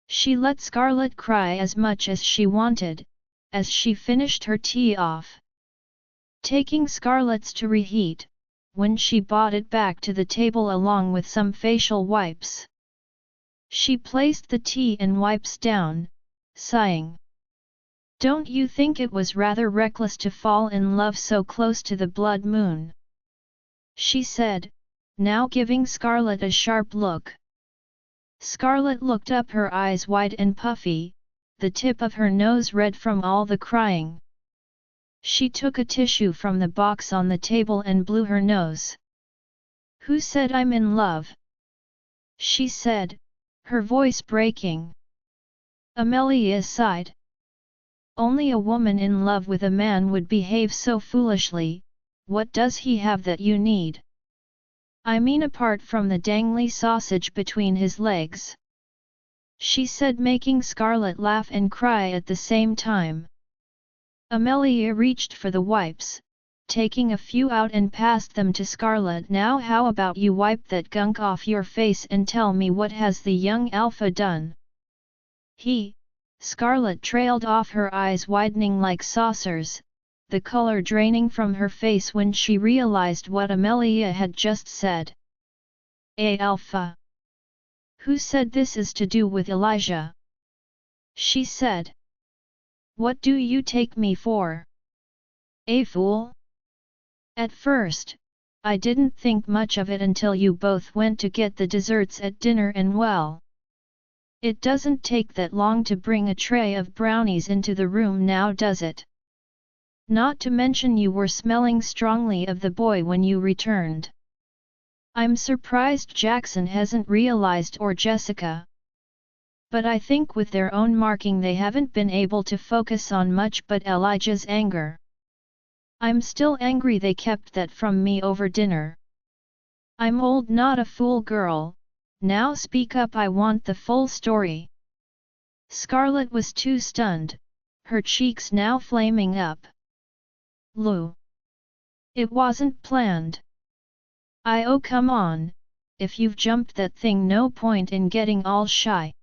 She let Scarlet cry as much as she wanted, as she finished her tea off. Taking Scarlet's to reheat, when she brought it back to the table along with some facial wipes. She placed the tea and wipes down, sighing. "Don't you think it was rather reckless to fall in love so close to the blood moon?" she said, now giving Scarlet a sharp look. Scarlet looked up, her eyes wide and puffy, the tip of her nose red from all the crying. She took a tissue from the box on the table and blew her nose. "Who said I'm in love?" she said, her voice breaking. Amelia sighed. "Only a woman in love with a man would behave so foolishly. What does he have that you need? I mean, apart from the dangly sausage between his legs," she said, making Scarlet laugh and cry at the same time. Amelia reached for the wipes, taking a few out and passed them to Scarlet. "Now how about you wipe that gunk off your face and tell me what has the young alpha done?" Scarlet trailed off, her eyes widening like saucers, the color draining from her face when she realized what Amelia had just said. "Alpha? Who said this is to do with Elijah?" she said. "What do you take me for? A fool?" At first, I didn't think much of it until you both went to get the desserts at dinner and well. It doesn't take that long to bring a tray of brownies into the room now, does it? Not to mention you were smelling strongly of the boy when you returned. I'm surprised Jackson hasn't realized, or Jessica. But I think with their own marking they haven't been able to focus on much but Elijah's anger. I'm still angry they kept that from me over dinner. I'm old, not a fool girl. Now speak up, I want the full story. Scarlet was too stunned, her cheeks now flaming up. Lou. It wasn't planned. Oh, come on, if you've jumped that thing, no point in getting all shy.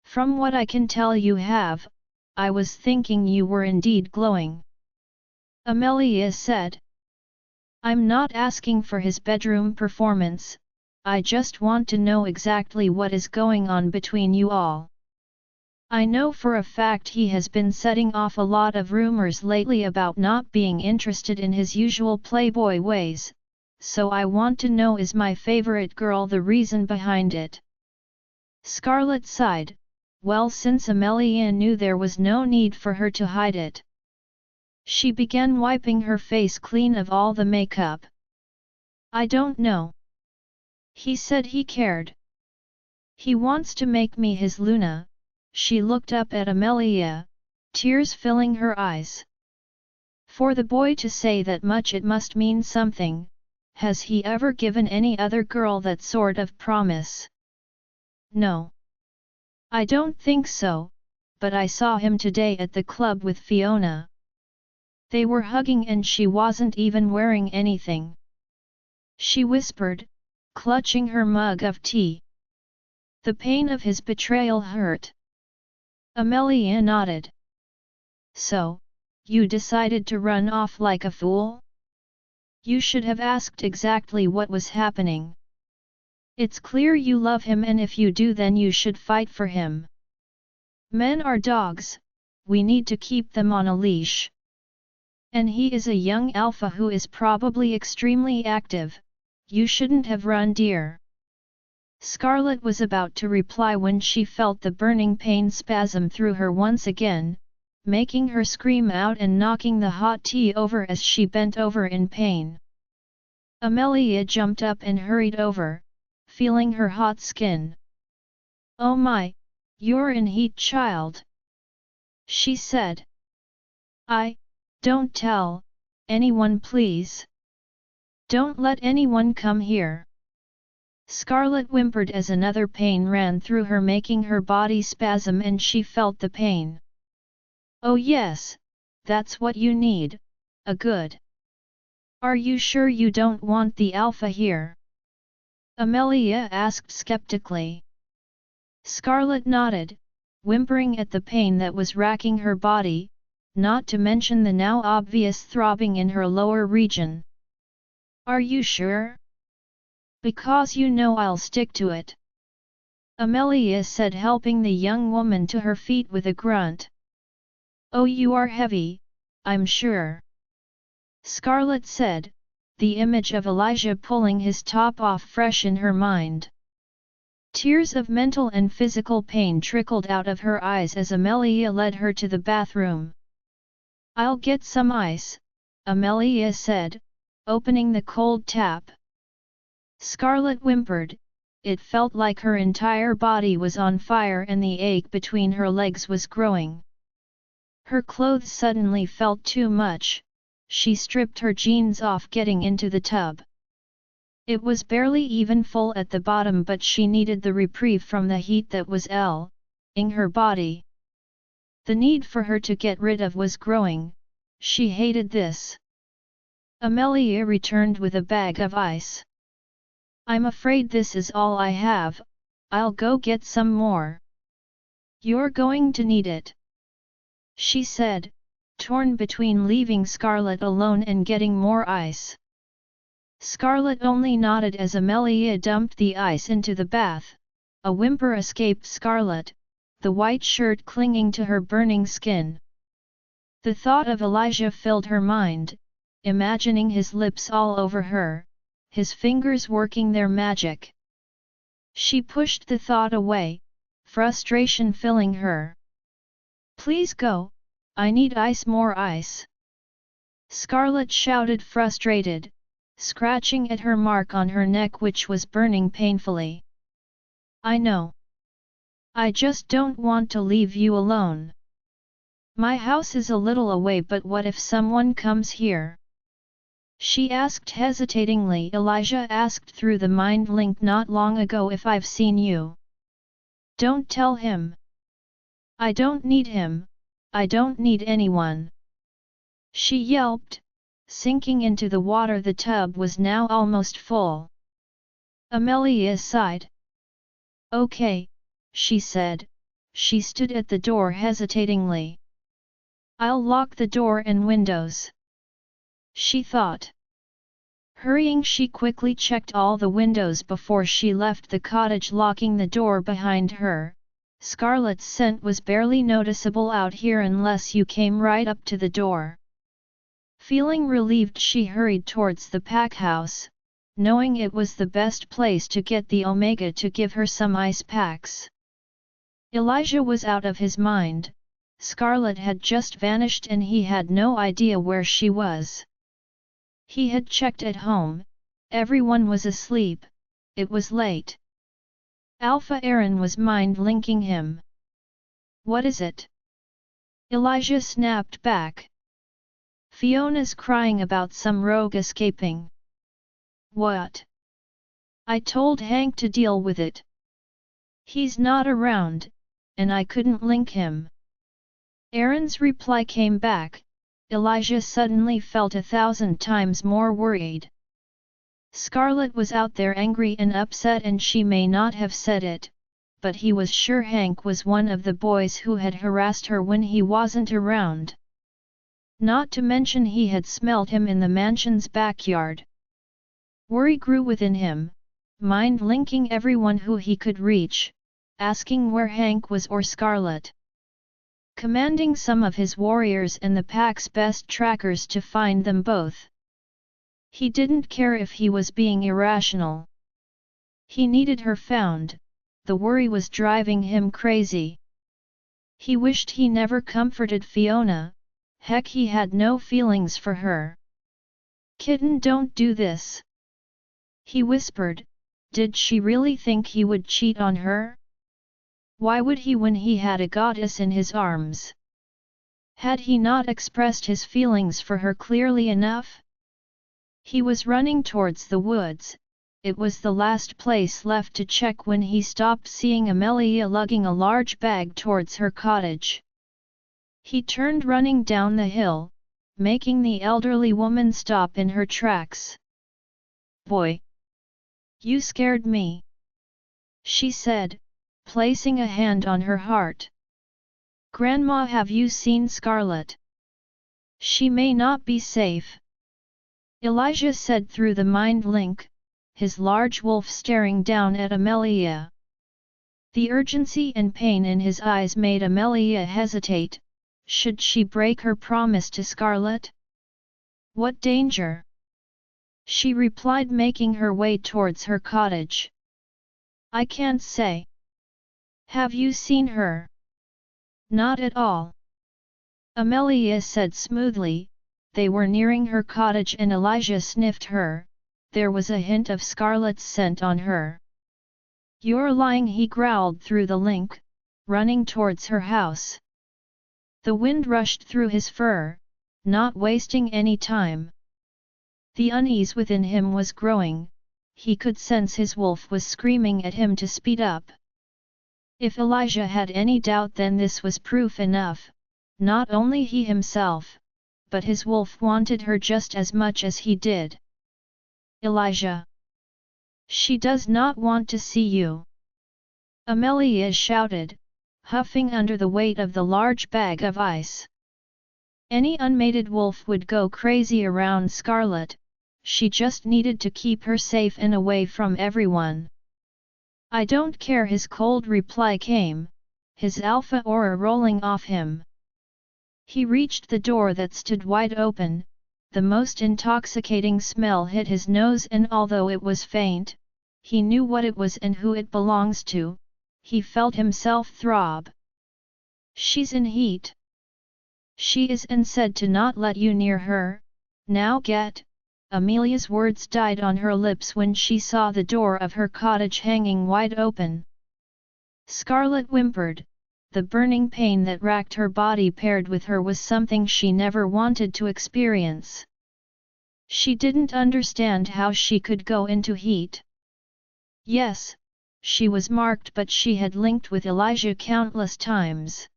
From what I can tell you have. I was thinking you were indeed glowing. Amelia said. I'm not asking for his bedroom performance, I just want to know exactly what is going on between you all. I know for a fact he has been setting off a lot of rumors lately about not being interested in his usual playboy ways, so I want to know, is my favorite girl the reason behind it? Scarlet sighed. Well, since Amelia knew there was no need for her to hide it. She began wiping her face clean of all the makeup. I don't know. He said he cared. He wants to make me his Luna. She looked up at Amelia, tears filling her eyes. For the boy to say that much, it must mean something. Has he ever given any other girl that sort of promise? No. I don't think so, but I saw him today at the club with Fiona. They were hugging and she wasn't even wearing anything. She whispered, clutching her mug of tea. The pain of his betrayal hurt. Amelia nodded. So, you decided to run off like a fool? You should have asked exactly what was happening. It's clear you love him, and if you do, then you should fight for him. Men are dogs, we need to keep them on a leash. And he is a young alpha who is probably extremely active. You shouldn't have run, dear. Scarlet was about to reply when she felt the burning pain spasm through her once again, making her scream out and knocking the hot tea over as she bent over in pain. Amelia jumped up and hurried over, feeling her hot skin. Oh my, you're in heat, child. She said. Don't tell anyone, please. Don't let anyone come here. Scarlet whimpered as another pain ran through her, making her body spasm, and she felt the pain. Oh yes, that's what you need, a good. Are you sure you don't want the alpha here? Amelia asked skeptically. Scarlet nodded, whimpering at the pain that was racking her body, not to mention the now obvious throbbing in her lower region. Are you sure? Because you know I'll stick to it. Amelia said, helping the young woman to her feet with a grunt. Oh, you are heavy, I'm sure. Scarlet said, the image of Elijah pulling his top off fresh in her mind. Tears of mental and physical pain trickled out of her eyes as Amelia led her to the bathroom. I'll get some ice, Amelia said, opening the cold tap. Scarlet whimpered. It felt like her entire body was on fire and the ache between her legs was growing. Her clothes suddenly felt too much. She stripped her jeans off, getting into the tub. It was barely even full at the bottom, but she needed the reprieve from the heat that was in her body. The need for her to get rid of was growing. She hated this. Amelia returned with a bag of ice. I'm afraid this is all I have. I'll go get some more. You're going to need it, she said, torn between leaving Scarlet alone and getting more ice. Scarlet only nodded as Amelia dumped the ice into the bath. A whimper escaped Scarlet, the white shirt clinging to her burning skin. The thought of Elijah filled her mind, imagining his lips all over her, his fingers working their magic. She pushed the thought away, frustration filling her. "Please go, I need ice, more ice." Scarlet shouted, frustrated, scratching at her mark on her neck which was burning painfully. "I know. I just don't want to leave you alone. My house is a little away, but what if someone comes here?" she asked hesitatingly. "Elijah asked through the mind link not long ago if I've seen you." "Don't tell him. I don't need him, I don't need anyone," she yelped, sinking into the water. The tub was now almost full. Amelia sighed. "Okay," she said. She stood at the door hesitatingly. "I'll lock the door and windows," she thought. Hurrying, she quickly checked all the windows before she left the cottage, locking the door behind her. Scarlet's scent was barely noticeable out here unless you came right up to the door. Feeling relieved, she hurried towards the pack house, knowing it was the best place to get the Omega to give her some ice packs. Elijah was out of his mind. Scarlet had just vanished and he had no idea where she was. He had checked at home, everyone was asleep, it was late. Alpha Aaron was mind-linking him. "What is it?" Elijah snapped back. "Fiona's crying about some rogue escaping." "What?" "I told Hank to deal with it. He's not around, and I couldn't link him." Aaron's reply came back. Elijah suddenly felt 1,000 times more worried. Scarlet was out there angry and upset, and she may not have said it, but he was sure Hank was one of the boys who had harassed her when he wasn't around. Not to mention he had smelt him in the mansion's backyard. Worry grew within him, mind-linking everyone who he could reach, asking where Hank was or Scarlet. Commanding some of his warriors and the pack's best trackers to find them both. He didn't care if he was being irrational. He needed her found, the worry was driving him crazy. He wished he never comforted Fiona, heck, he had no feelings for her. "Kitten, don't do this," he whispered. Did she really think he would cheat on her? Why would he when he had a goddess in his arms? Had he not expressed his feelings for her clearly enough? He was running towards the woods. It was the last place left to check when he stopped, seeing Amelia lugging a large bag towards her cottage. He turned, running down the hill, making the elderly woman stop in her tracks. "Boy! You scared me," she said, placing a hand on her heart. "Grandma, have you seen Scarlet? She may not be safe," Elijah said through the mind link, his large wolf staring down at Amelia. The urgency and pain in his eyes made Amelia hesitate. Should she break her promise to Scarlet? "What danger?" she replied, making her way towards her cottage. "I can't say." "Have you seen her?" "Not at all," Amelia said smoothly. They were nearing her cottage and Elijah sniffed her. There was a hint of Scarlet's scent on her. "You're lying," he growled through the link, running towards her house. The wind rushed through his fur, not wasting any time. The unease within him was growing. He could sense his wolf was screaming at him to speed up. If Elijah had any doubt, then this was proof enough. Not only he himself, but his wolf wanted her just as much as he did. "Elijah! She does not want to see you!" Amelia shouted, huffing under the weight of the large bag of ice. Any unmated wolf would go crazy around Scarlet. She just needed to keep her safe and away from everyone. "I don't care," his cold reply came, his alpha aura rolling off him. He reached the door that stood wide open, the most intoxicating smell hit his nose, and although it was faint, he knew what it was and who it belongs to. He felt himself throb. She's in heat. She is, and said to not let you near her. Now get. Amelia's words died on her lips when she saw the door of her cottage hanging wide open. Scarlet whimpered. The burning pain that racked her body paired with her was something she never wanted to experience. She didn't understand how she could go into heat. Yes, she was marked, but she had linked with Elijah countless times.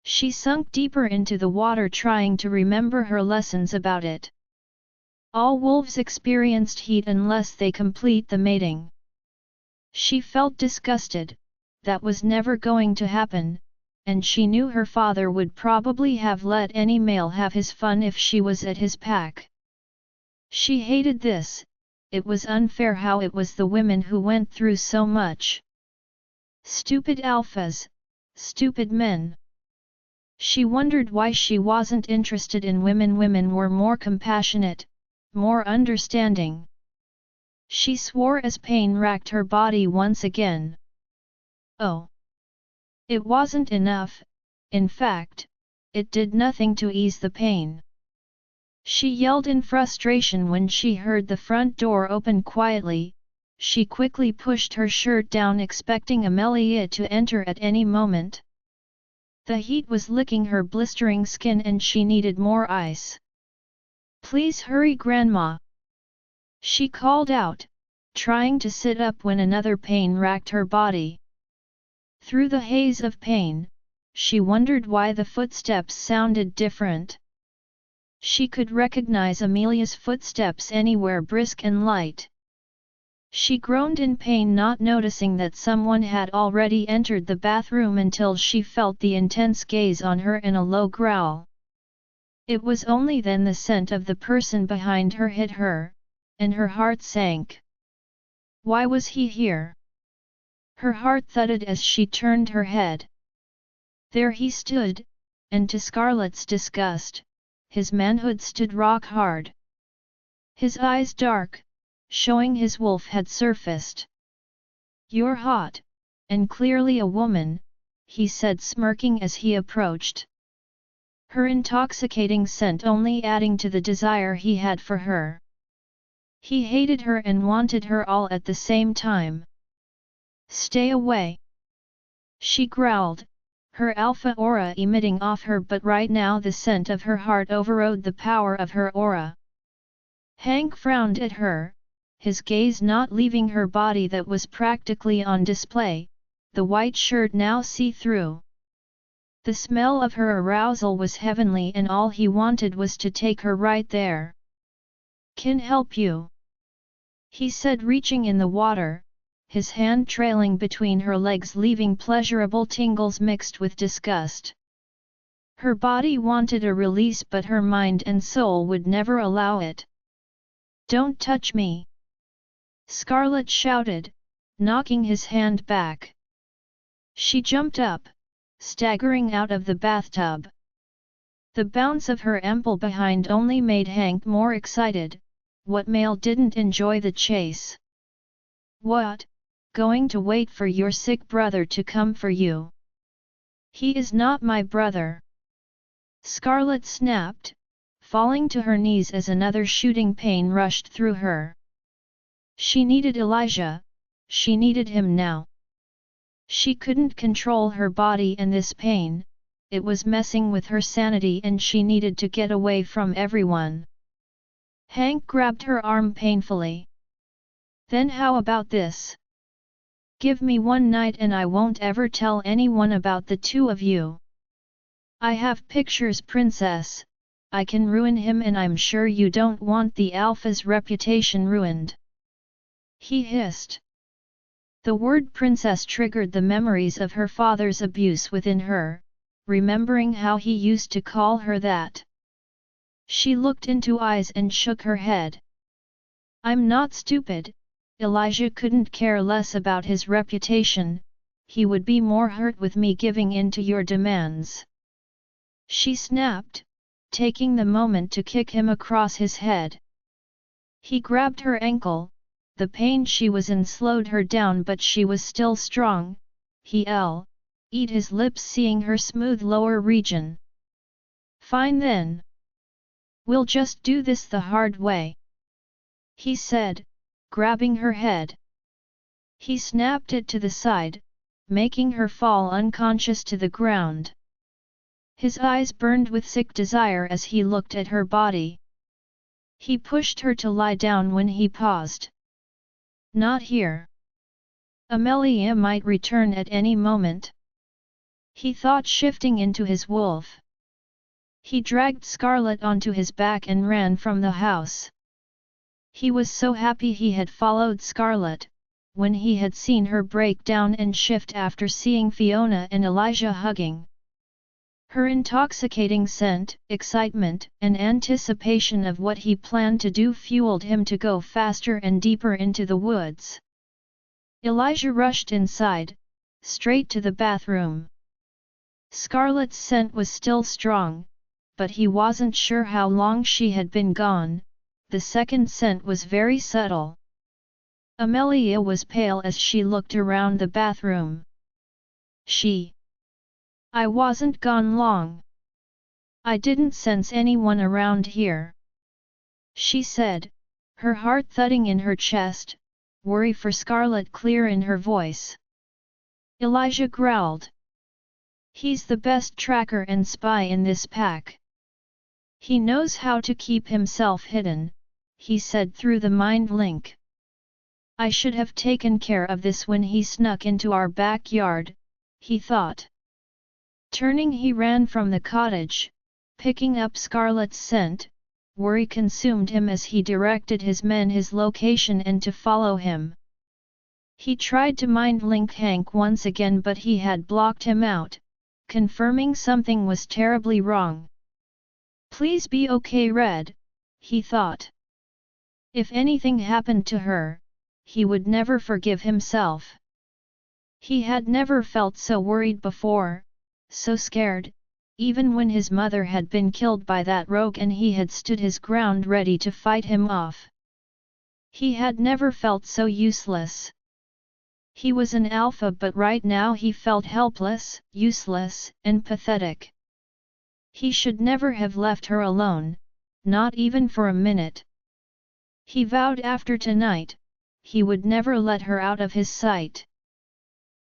She sunk deeper into the water, trying to remember her lessons about it. All wolves experienced heat unless they complete the mating. She felt disgusted. That was never going to happen, and she knew her father would probably have let any male have his fun if she was at his pack. She hated this. It was unfair how it was the women who went through so much. Stupid alphas, stupid men. She wondered why she wasn't interested in women. Women were more compassionate, more understanding. She swore as pain racked her body once again. Oh! It wasn't enough. In fact, it did nothing to ease the pain. She yelled in frustration when she heard the front door open quietly. She quickly pushed her shirt down, expecting Amelia to enter at any moment. The heat was licking her blistering skin and she needed more ice. "Please hurry, Grandma!" she called out, trying to sit up when another pain racked her body. Through the haze of pain, she wondered why the footsteps sounded different. She could recognize Amelia's footsteps anywhere, brisk and light. She groaned in pain, not noticing that someone had already entered the bathroom until she felt the intense gaze on her and a low growl. It was only then the scent of the person behind her hit her, and her heart sank. Why was he here? Her heart thudded as she turned her head. There he stood, and to Scarlet's disgust, his manhood stood rock hard. His eyes dark, showing his wolf had surfaced. "You're hot, and clearly a woman," he said, smirking as he approached. Her intoxicating scent only adding to the desire he had for her. He hated her and wanted her all at the same time. "Stay away!" she growled, her alpha aura emitting off her, but right now the scent of her heart overrode the power of her aura. Hank frowned at her, his gaze not leaving her body that was practically on display, the white shirt now see-through. The smell of her arousal was heavenly and all he wanted was to take her right there. "Can help you," he said, reaching in the water, his hand trailing between her legs, leaving pleasurable tingles mixed with disgust. Her body wanted a release, but her mind and soul would never allow it. "Don't touch me!" Scarlet shouted, knocking his hand back. She jumped up, staggering out of the bathtub. The bounce of her ample behind only made Hank more excited. What male didn't enjoy the chase? "What? Going to wait for your sick brother to come for you? He is not my brother!" Scarlet snapped, falling to her knees as another shooting pain rushed through her. She needed Elijah, she needed him now. She couldn't control her body and this pain, it was messing with her sanity and she needed to get away from everyone. Hank grabbed her arm painfully. "Then how about this? Give me one night and I won't ever tell anyone about the two of you. I have pictures, princess, I can ruin him and I'm sure you don't want the alpha's reputation ruined," he hissed. The word princess triggered the memories of her father's abuse within her, remembering how he used to call her that. She looked into eyes and shook her head. "I'm not stupid. Elijah couldn't care less about his reputation, he would be more hurt with me giving in to your demands," she snapped, taking the moment to kick him across his head. He grabbed her ankle, the pain she was in slowed her down but she was still strong. He'll eat his lips seeing her smooth lower region. Fine then. We'll just do this the hard way, he said, grabbing her head. He snapped it to the side, making her fall unconscious to the ground. His eyes burned with sick desire as he looked at her body. He pushed her to lie down when he paused. Not here. Amelia might return at any moment, he thought, shifting into his wolf. He dragged Scarlet onto his back and ran from the house. He was so happy he had followed Scarlet, when he had seen her break down and shift after seeing Fiona and Elijah hugging. Her intoxicating scent, excitement, and anticipation of what he planned to do fueled him to go faster and deeper into the woods. Elijah rushed inside, straight to the bathroom. Scarlet's scent was still strong, but he wasn't sure how long she had been gone. The second scent was very subtle. Amelia was pale as she looked around the bathroom. I wasn't gone long. I didn't sense anyone around here, she said, her heart thudding in her chest, worry for Scarlet clear in her voice. Elijah growled. He's the best tracker and spy in this pack. He knows how to keep himself hidden, he said through the mind link. I should have taken care of this when he snuck into our backyard, he thought. Turning, he ran from the cottage, picking up Scarlet's scent. Worry consumed him as he directed his men his location and to follow him. He tried to mind link Hank once again but he had blocked him out, confirming something was terribly wrong. Please be okay, Red, he thought. If anything happened to her, he would never forgive himself. He had never felt so worried before, so scared, even when his mother had been killed by that rogue and he had stood his ground ready to fight him off. He had never felt so useless. He was an alpha but right now he felt helpless, useless, and pathetic. He should never have left her alone, not even for a minute. He vowed after tonight, he would never let her out of his sight.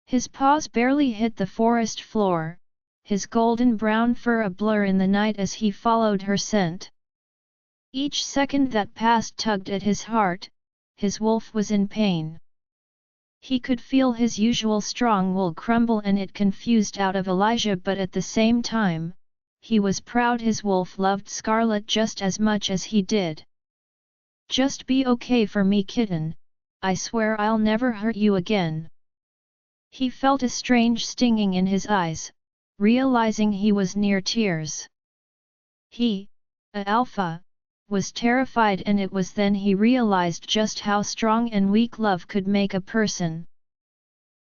His paws barely hit the forest floor, his golden brown fur a blur in the night as he followed her scent. Each second that passed tugged at his heart, his wolf was in pain. He could feel his usual strong will crumble and it confused out of Elijah but at the same time, he was proud his wolf loved Scarlet just as much as he did. Just be okay for me, kitten, I swear I'll never hurt you again. He felt a strange stinging in his eyes, realizing he was near tears. He, Alpha, was terrified and it was then he realized just how strong and weak love could make a person.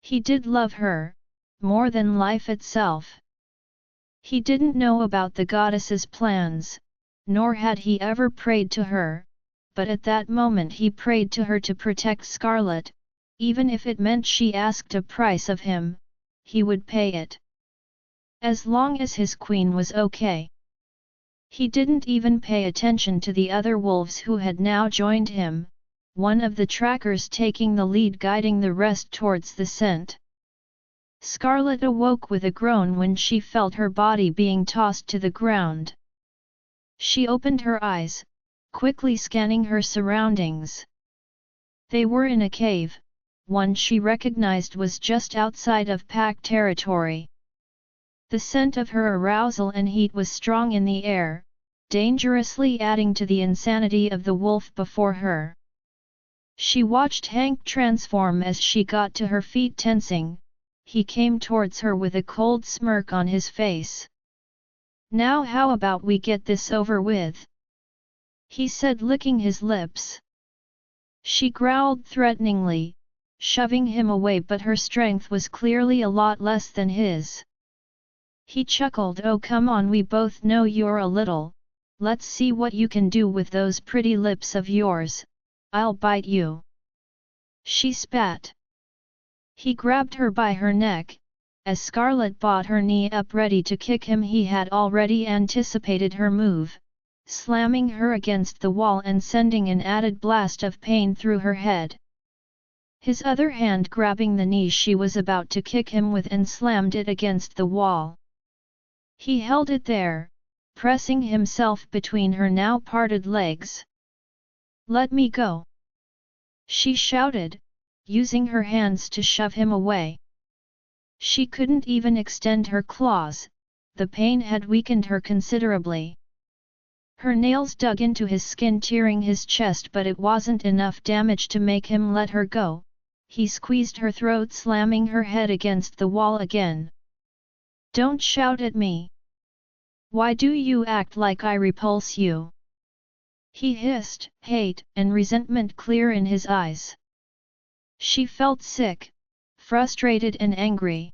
He did love her, more than life itself. He didn't know about the goddess's plans, nor had he ever prayed to her, but at that moment he prayed to her to protect Scarlet, even if it meant she asked a price of him, he would pay it. As long as his queen was okay. He didn't even pay attention to the other wolves who had now joined him, one of the trackers taking the lead guiding the rest towards the scent. Scarlet awoke with a groan when she felt her body being tossed to the ground. She opened her eyes, quickly scanning her surroundings. They were in a cave, one she recognized was just outside of pack territory. The scent of her arousal and heat was strong in the air, dangerously adding to the insanity of the wolf before her. She watched Hank transform as she got to her feet tensing. He came towards her with a cold smirk on his face. Now how about we get this over with? He said, licking his lips. She growled threateningly, shoving him away, but her strength was clearly a lot less than his. He chuckled, oh come on, we both know you're a little Let's see what you can do with those pretty lips of yours, I'll bite you. She spat. He grabbed her by her neck. As Scarlet brought her knee up ready to kick him, he had already anticipated her move, slamming her against the wall and sending an added blast of pain through her head. His other hand grabbing the knee she was about to kick him with and slammed it against the wall. He held it there, pressing himself between her now parted legs. "Let me go!" she shouted, using her hands to shove him away. She couldn't even extend her claws, the pain had weakened her considerably. Her nails dug into his skin, tearing his chest, but it wasn't enough damage to make him let her go. He squeezed her throat, slamming her head against the wall again. "Don't shout at me! Why do you act like I repulse you?" he hissed, hate and resentment clear in his eyes. She felt sick, frustrated and angry.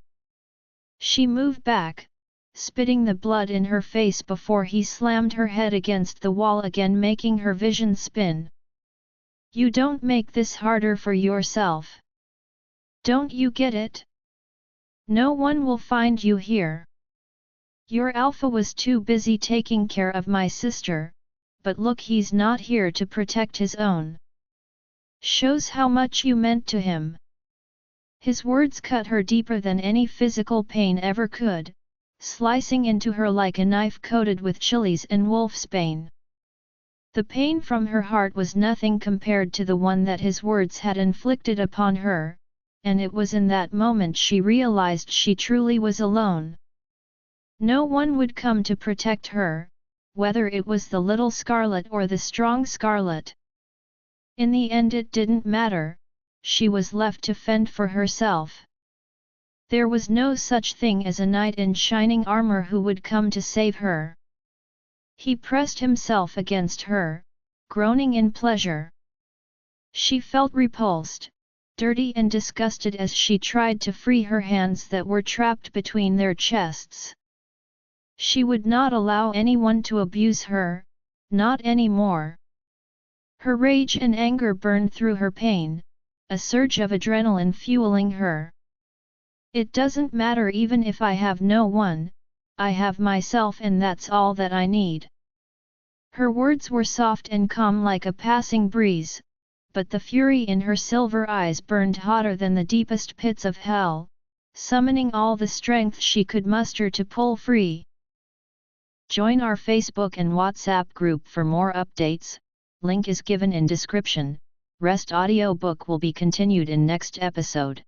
She moved back, spitting the blood in her face before he slammed her head against the wall again, making her vision spin. "You don't make this harder for yourself. Don't you get it? No one will find you here. Your alpha was too busy taking care of my sister, but look, he's not here to protect his own. Shows how much you meant to him." His words cut her deeper than any physical pain ever could, slicing into her like a knife coated with chilies and wolfsbane. The pain from her heart was nothing compared to the one that his words had inflicted upon her, and it was in that moment she realized she truly was alone. No one would come to protect her, whether it was the little Scarlet or the strong Scarlet. In the end it didn't matter, she was left to fend for herself. There was no such thing as a knight in shining armor who would come to save her. He pressed himself against her, groaning in pleasure. She felt repulsed, dirty and disgusted as she tried to free her hands that were trapped between their chests. She would not allow anyone to abuse her, not anymore. Her rage and anger burned through her pain, a surge of adrenaline fueling her. "It doesn't matter even if I have no one, I have myself, and that's all that I need." Her words were soft and calm like a passing breeze, but the fury in her silver eyes burned hotter than the deepest pits of hell, summoning all the strength she could muster to pull free. Join our Facebook and WhatsApp group for more updates. Link is given in description. Rest audiobook will be continued in next episode.